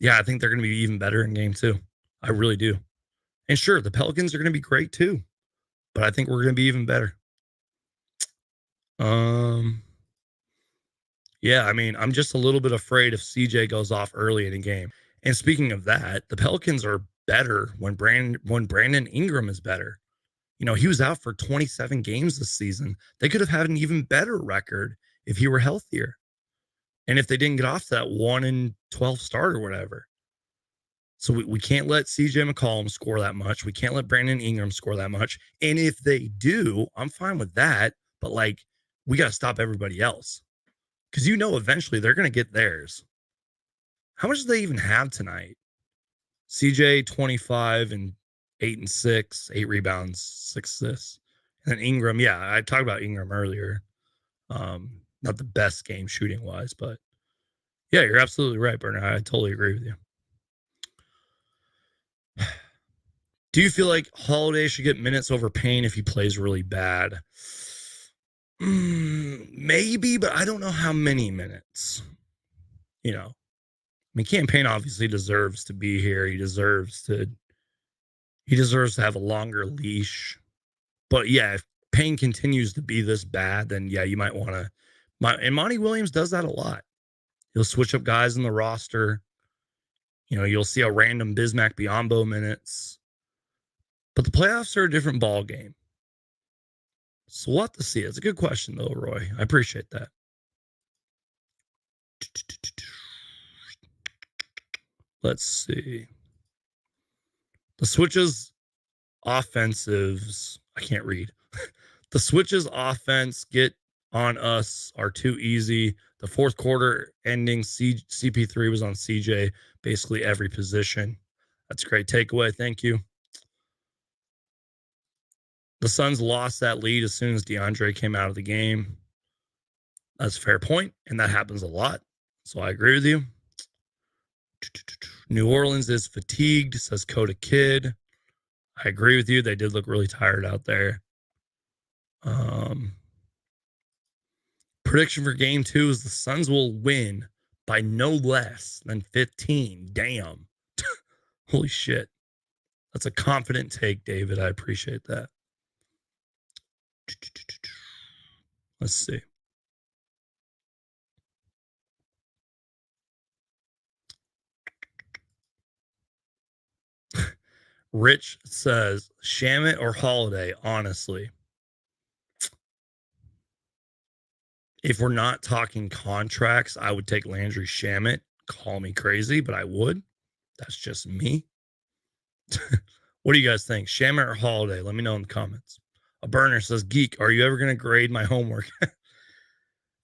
Yeah, I think they're going to be even better in game 2. I really do. And sure, the Pelicans are going to be great too, but I think we're going to be even better. Yeah, I mean, I'm just a little bit afraid if CJ goes off early in a game. And speaking of that, the Pelicans are better when Brandon Ingram is better. You know, he was out for 27 games this season. They could have had an even better record if he were healthier. And if they didn't get off that 1-12 start or whatever. So we can't let CJ McCollum score that much. We can't let Brandon Ingram score that much. And if they do, I'm fine with that. But like, we got to stop everybody else because eventually they're going to get theirs. How much do they even have tonight? CJ 25 and 8 and 6, 8 rebounds, 6 assists. And then Ingram, yeah, I talked about Ingram earlier. Not the best game shooting wise, but yeah, you're absolutely right, Bernard. I totally agree with you. Do you feel like Holiday should get minutes over Payne if he plays really bad? Maybe, but I don't know how many minutes. I mean, Cam Payne obviously deserves to be here. He deserves to have a longer leash. But yeah, if Payne continues to be this bad, then yeah, you might want to. And Monty Williams does that a lot. He'll switch up guys in the roster. You'll see a random Bismack Biyombo minutes. But the playoffs are a different ball game. So we'll have to see. It's a good question, though, Roy. I appreciate that. Let's see. The switches offensives. I can't read. The switches offense get on us are too easy. The fourth quarter ending, CP3 was on CJ, basically every position. That's a great takeaway. Thank you. The Suns lost that lead as soon as DeAndre came out of the game. That's a fair point, and that happens a lot. So I agree with you. New Orleans is fatigued, says Coda Kid. I agree with you. They did look really tired out there. Prediction for game 2 is the Suns will win by no less than 15. Damn. Holy shit. That's a confident take, David. I appreciate that. Let's see. Rich says, Shamit or Holiday, honestly. If we're not talking contracts, I would take Landry Shamit. Call me crazy, but I would. That's just me. What do you guys think? Shamit or Holiday? Let me know in the comments. A burner says, Geek, are you ever going to grade my homework? If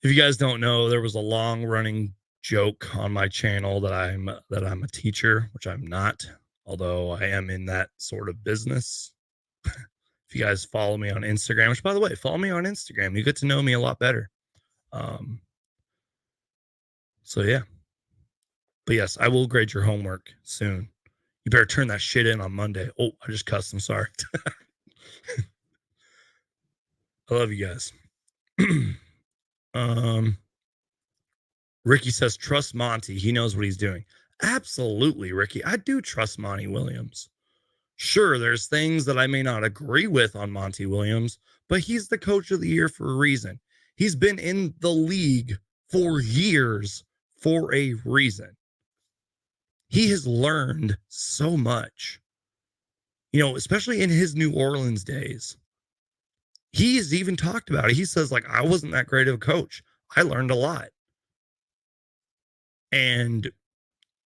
you guys don't know, there was a long running joke on my channel that I'm a teacher, which I'm not, although I am in that sort of business. If you guys follow me on Instagram, which by the way, follow me on Instagram, you get to know me a lot better. So yeah. But yes, I will grade your homework soon. You better turn that shit in on Monday. Oh, I just cussed. I'm sorry. I love you guys. Ricky says, trust Monty. He knows what he's doing. Absolutely, Ricky. I do trust Monty Williams. Sure, there's things that I may not agree with on Monty Williams, but he's the coach of the year for a reason. He's been in the league for years for a reason. He has learned so much, especially in his New Orleans days. He has even talked about it. He says, like, I wasn't that great of a coach. I learned a lot. And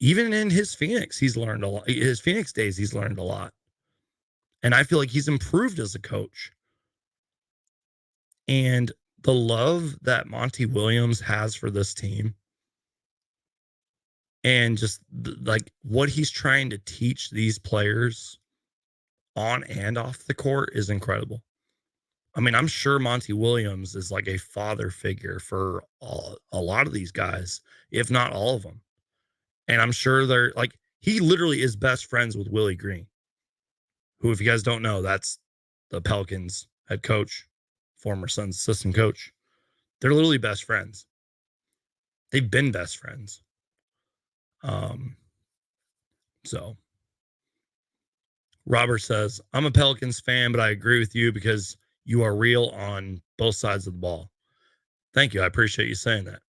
even in his Phoenix, he's learned a lot. His Phoenix days, he's learned a lot. And I feel like he's improved as a coach. And the love that Monty Williams has for this team and just like what he's trying to teach these players on and off the court is incredible. I mean, I'm sure Monty Williams is like a father figure for a lot of these guys, if not all of them. And I'm sure they're like, he literally is best friends with Willie Green, who, if you guys don't know, that's the Pelicans head coach, former Suns assistant coach. They're literally best friends. They've been best friends. So Robert says, I'm a Pelicans fan, but I agree with you because you are real on both sides of the ball. Thank you. I appreciate you saying that.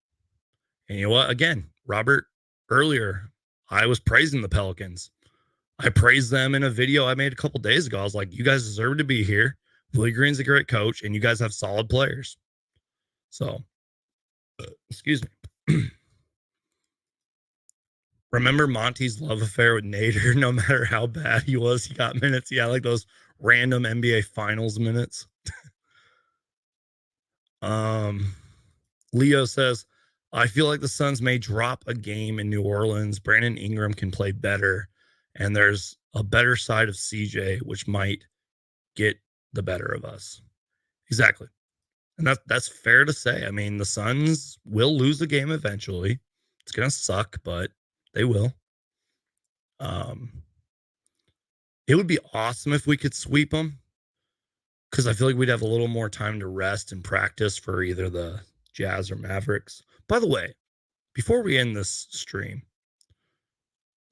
And you know what? Again, Robert, earlier, I was praising the Pelicans. I praised them in a video I made a couple days ago. I was like, you guys deserve to be here. Willie Green's a great coach, and you guys have solid players. So, excuse me. Remember Monty's love affair with Nader? No matter how bad he was, he got minutes. Yeah, like those random NBA Finals minutes. um, Leo says, I feel like the Suns may drop a game in New Orleans. Brandon Ingram can play better, and there's a better side of CJ, which might get the better of us. Exactly. And that's fair to say. I mean, the Suns will lose the game eventually. It's gonna suck, but they will. It would be awesome if we could sweep them, because I feel like we'd have a little more time to rest and practice for either the Jazz or Mavericks. By the way, before we end this stream,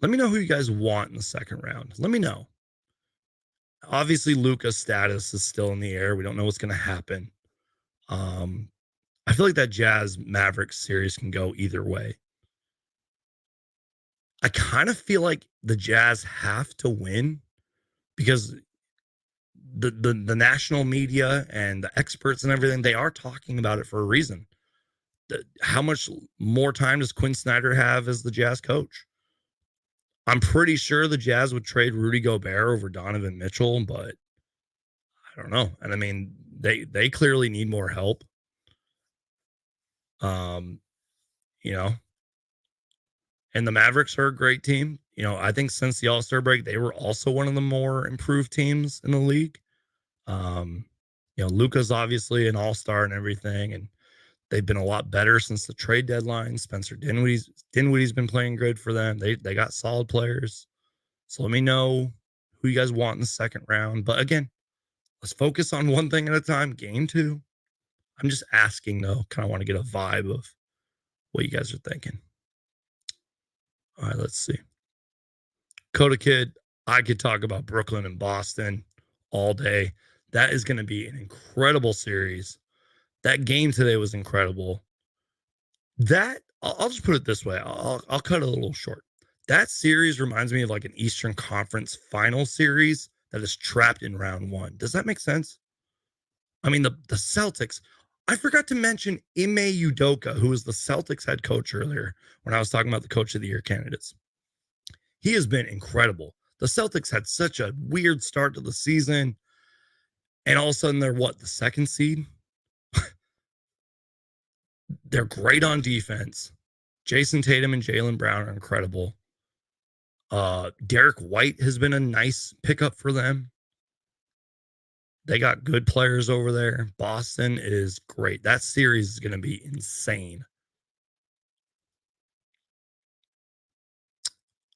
let me know who you guys want in the second round. Let me know. Obviously, Luka's status is still in the air. We don't know what's going to happen. I feel like that Jazz Mavericks series can go either way. I kind of feel like the Jazz have to win, because the national media and the experts and everything, they are talking about it for a reason. How much more time does Quinn Snyder have as the Jazz coach? I'm pretty sure the Jazz would trade Rudy Gobert over Donovan Mitchell, but I don't know. And I mean, they clearly need more help. You know, and the Mavericks are a great team. You know, I think since the All-Star break, they were also one of the more improved teams in the league. You know, Luka's obviously an all-star and everything, and they've been a lot better since the trade deadline. Spencer Dinwiddie's been playing good for them. They got solid players. So let me know who you guys want in the second round. But again, let's focus on one thing at a time. Game 2. I'm just asking though, kind of want to get a vibe of what you guys are thinking. All right, let's see. Coda Kid, I could talk about Brooklyn and Boston all day. That is going to be an incredible series. That game today was incredible. That I'll just put it this way. I'll cut it a little short. That series reminds me of like an Eastern Conference final series that is trapped in round 1. Does that make sense? I mean, the Celtics. I forgot to mention Ime Udoka, who was the Celtics head coach earlier when I was talking about the coach of the year candidates. He has been incredible. The Celtics had such a weird start to the season, and all of a sudden they're what, the second seed? They're great on defense. Jason Tatum and Jaylen Brown are incredible. Derek White has been a nice pickup for them. They got good players over there. Boston is great. That series is going to be insane.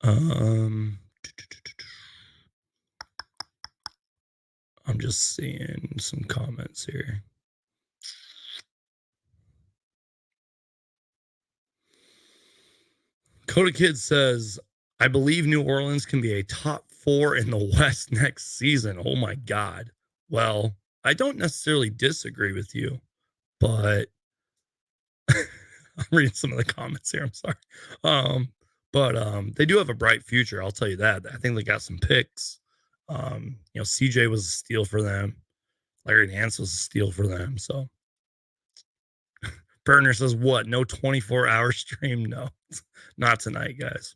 I'm just seeing some comments here. Coda Kid says, I believe New Orleans can be a top 4 in the West next season. Oh my God. Well, I don't necessarily disagree with you, but I'm reading some of the comments here. I'm sorry. But they do have a bright future. I'll tell you that. I think they got some picks. You know, CJ was a steal for them. Larry Nance was a steal for them. So Burner says, what? No 24-hour stream? No, not tonight, guys.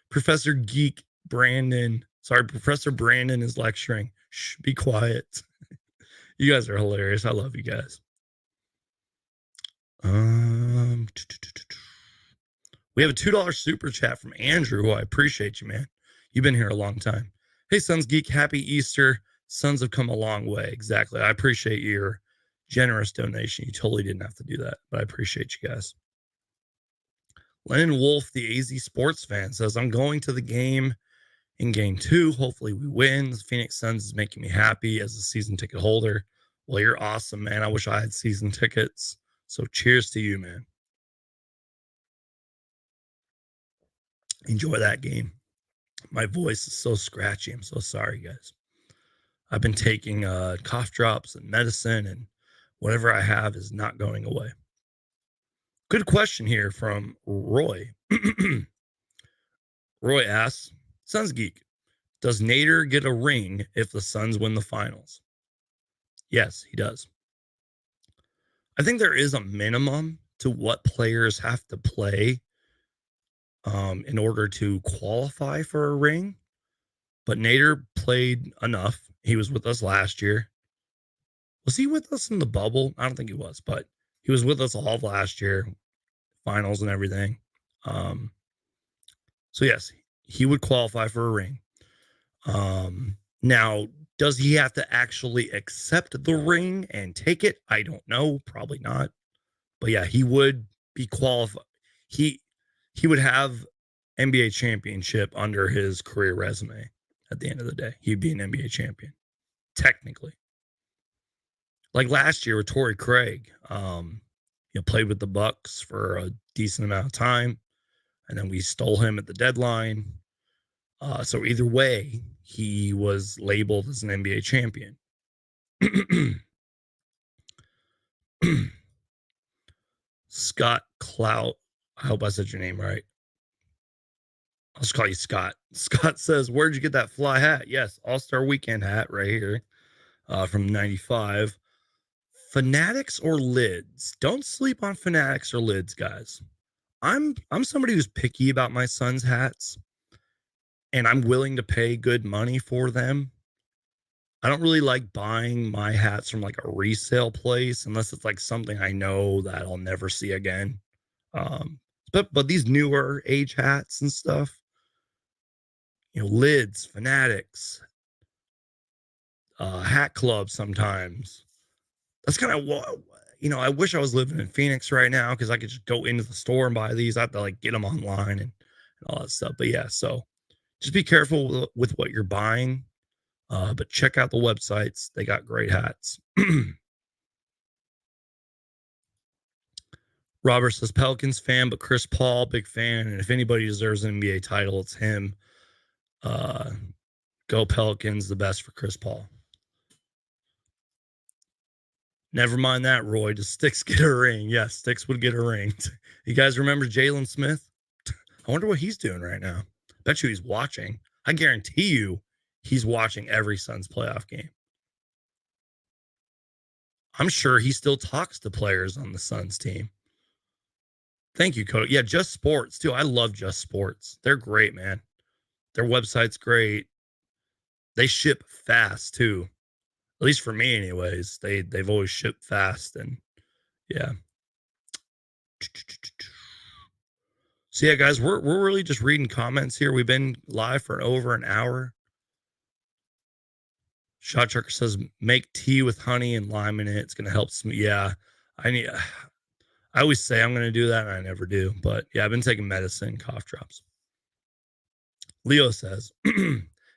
Professor Geek Brandon. Sorry, Professor Brandon is lecturing. Shh, be quiet. You guys are hilarious. I love you guys. We have a $2 super chat from Andrew, who I appreciate you, man. You've been here a long time. Hey, Sons Geek, happy Easter. Suns have come a long way. Exactly. I appreciate your generous donation. You totally didn't have to do that, but I appreciate you guys. Lennon Wolf, the AZ Sports fan, says, I'm going to the game in game 2. Hopefully we win. The Phoenix Suns is making me happy as a season ticket holder. Well, you're awesome, man. I wish I had season tickets. So cheers to you, man. Enjoy that game. My voice is so scratchy. I'm so sorry, guys. I've been taking cough drops and medicine, and whatever I have is not going away. Good question here from Roy. Roy asks, Suns Geek, does Nader get a ring if the Suns win the finals? Yes, he does. I think there is a minimum to what players have to play in order to qualify for a ring. But Nader played enough. He was with us last year. Was he with us in the bubble? I don't think he was, but he was with us all of last year, finals and everything. So yes, he would qualify for a ring. Now, does he have to actually accept the ring and take it? I don't know. Probably not. But yeah, he would be qualified. He would have NBA championship under his career resume. At the end of the day, he'd be an NBA champion, technically. Like last year with Torrey Craig, played with the Bucks for a decent amount of time, and then we stole him at the deadline. So either way, he was labeled as an NBA champion. Scott Clout. I hope I said your name right. I'll just call you Scott. Scott says, "Where'd you get that fly hat?" Yes, All-Star Weekend hat right here from 95. Fanatics or lids? Don't sleep on Fanatics or lids, guys. I'm somebody who's picky about my son's hats, and I'm willing to pay good money for them. I don't really like buying my hats from like a resale place unless it's like something I know that I'll never see again. But these newer age hats and stuff, lids, Fanatics, hat club sometimes. That's kind of what, I wish I was living in Phoenix right now because I could just go into the store and buy these. I have to like get them online and all that stuff. But yeah, so just be careful with what you're buying. But check out the websites. They got great hats. Robert says Pelicans fan, but Chris Paul, big fan. And if anybody deserves an NBA title, it's him. Go Pelicans, the best for Chris Paul. Never mind that, Roy. Does Sticks get a ring? Yes, Sticks would get a ring. You guys remember Jalen Smith? I wonder what he's doing right now. Bet you he's watching. I guarantee you he's watching every Suns playoff game. I'm sure he still talks to players on the Suns team. Thank you, Cody. Yeah, Just Sports, too. I love Just Sports. They're great, man. Their website's great. They ship fast, too. At least for me, anyways. They've always shipped fast, and yeah. So yeah, guys, we're really just reading comments here. We've been live for over an hour. Shot Trucker says, make tea with honey and lime in it. It's gonna help smooth. Yeah, I always say I'm gonna do that, and I never do. But yeah, I've been taking medicine, cough drops. Leo says,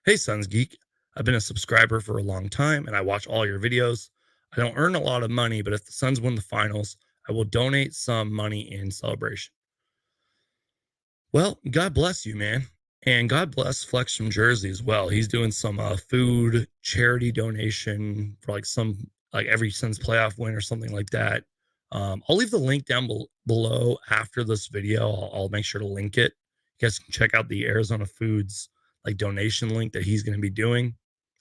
hey, Suns Geek. I've been a subscriber for a long time, and I watch all your videos. I don't earn a lot of money, but if the Suns win the finals, I will donate some money in celebration. Well, God bless you, man. And God bless Flex from Jersey as well. He's doing some food charity donation for like every Suns playoff win or something like that. I'll leave the link down below after this video. I'll make sure to link it. You guys can check out the Arizona Foods like donation link that he's going to be doing.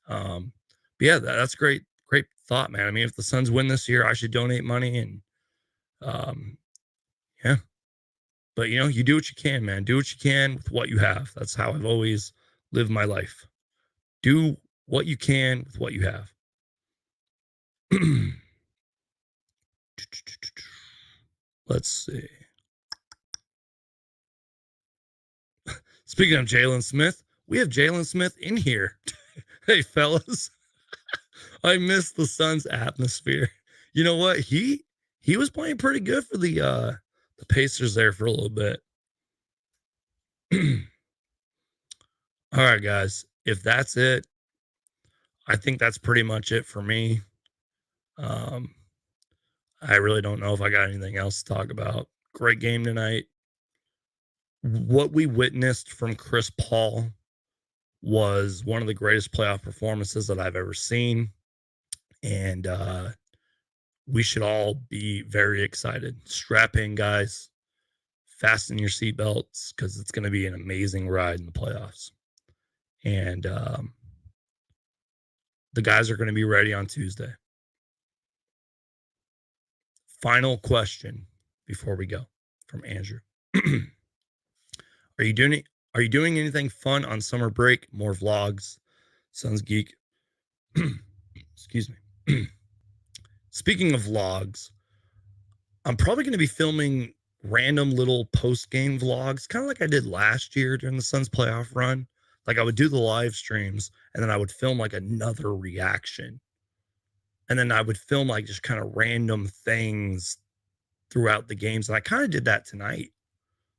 But yeah, that's great thought, man. I mean, if the Suns win this year, I should donate money, and yeah. But you do what you can, man. Do what you can with what you have. That's how I've always lived my life. Do what you can with what you have. Let's see. Speaking of Jalen Smith, we have Jalen Smith in here. Hey, fellas. I miss the Suns atmosphere. You know what? He was playing pretty good for the Pacers there for a little bit. All right, guys. If that's it, I think that's pretty much it for me. I really don't know if I got anything else to talk about. Great game tonight. What we witnessed from Chris Paul was one of the greatest playoff performances that I've ever seen. And we should all be very excited. Strap in, guys. Fasten your seatbelts because it's going to be an amazing ride in the playoffs. And the guys are going to be ready on Tuesday. Final question before we go from Andrew. Are Are you doing Are you doing anything fun on summer break? More vlogs, Sons Geek. Excuse me. Speaking of vlogs, I'm probably going to be filming random little post-game vlogs, kind of like I did last year during the Suns playoff run. Like I would do the live streams and then I would film like another reaction. And then I would film like just kind of random things throughout the games. And I kind of did that tonight.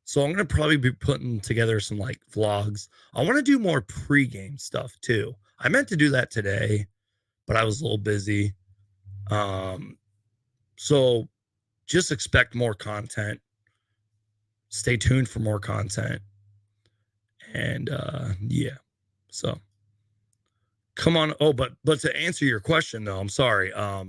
So I'm going to probably be putting together some like vlogs. I want to do more pre-game stuff too. I meant to do that today, but I was a little busy. So just expect more content. Stay tuned for more content. And yeah. So come on. Oh, but to answer your question though, I'm sorry. I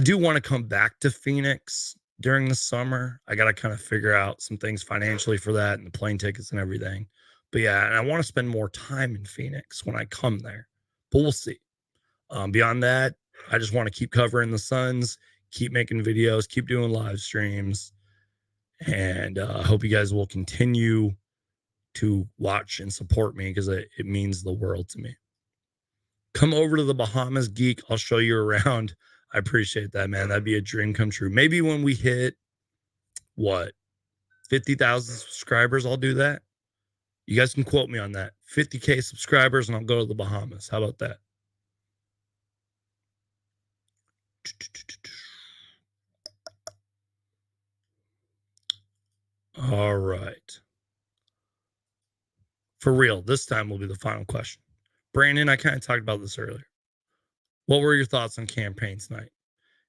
do want to come back to Phoenix during the summer. I got to kind of figure out some things financially for that and the plane tickets and everything. But yeah, and I want to spend more time in Phoenix when I come there. But we'll see. Beyond that, I just want to keep covering the Suns, keep making videos, keep doing live streams. And I hope you guys will continue to watch and support me because it means the world to me. Come over to the Bahamas, Geek. I'll show you around. I appreciate that, man. That'd be a dream come true. Maybe when we hit, 50,000 subscribers, I'll do that. You guys can quote me on that. 50K subscribers, and I'll go to the Bahamas. How about that? All right. For real, this time will be the final question. Brandon, I kind of talked about this earlier. What were your thoughts on campaign tonight?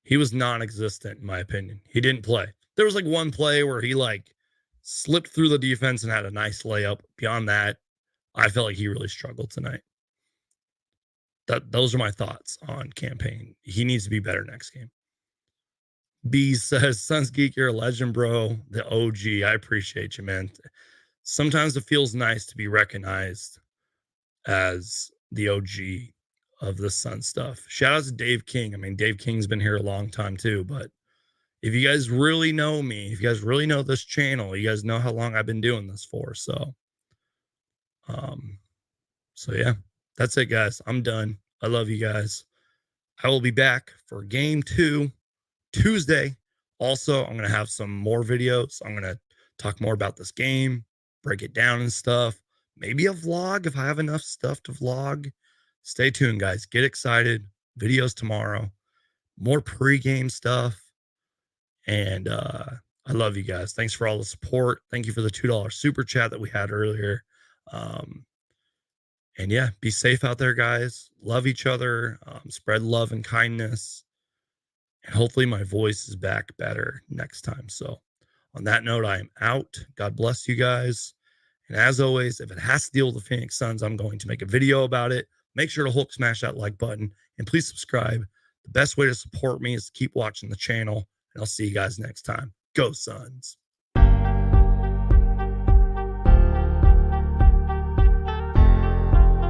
He was non-existent in my opinion. He didn't play. There was like one play where he like slipped through the defense and had a nice layup. Beyond that, I felt like he really struggled tonight. Those are my thoughts on campaign. He needs to be better next game. B says, Sons Geek, you're a legend, bro. The OG. I appreciate you, man. Sometimes it feels nice to be recognized as the OG of the Sun stuff. Shout out to Dave King. I mean, Dave King's been here a long time too, but if you guys really know me, if you guys really know this channel, you guys know how long I've been doing this for. So yeah, that's it, guys. I'm done. I love you guys. I will be back for game 2 Tuesday. Also, I'm going to have some more videos. I'm going to talk more about this game, break it down and stuff. Maybe a vlog if I have enough stuff to vlog. Stay tuned, guys. Get excited. Videos tomorrow. More pre-game stuff. And I love you guys. Thanks for all the support. Thank you for the $2 super chat that we had earlier. And yeah, be safe out there, guys. Love each other. Spread love and kindness. And hopefully my voice is back better next time. So on that note, I am out. God bless you guys. And as always, if it has to deal with the Phoenix Suns, I'm going to make a video about it. Make sure to Hulk smash that like button and please subscribe. The best way to support me is to keep watching the channel. And I'll see you guys next time. Go Suns.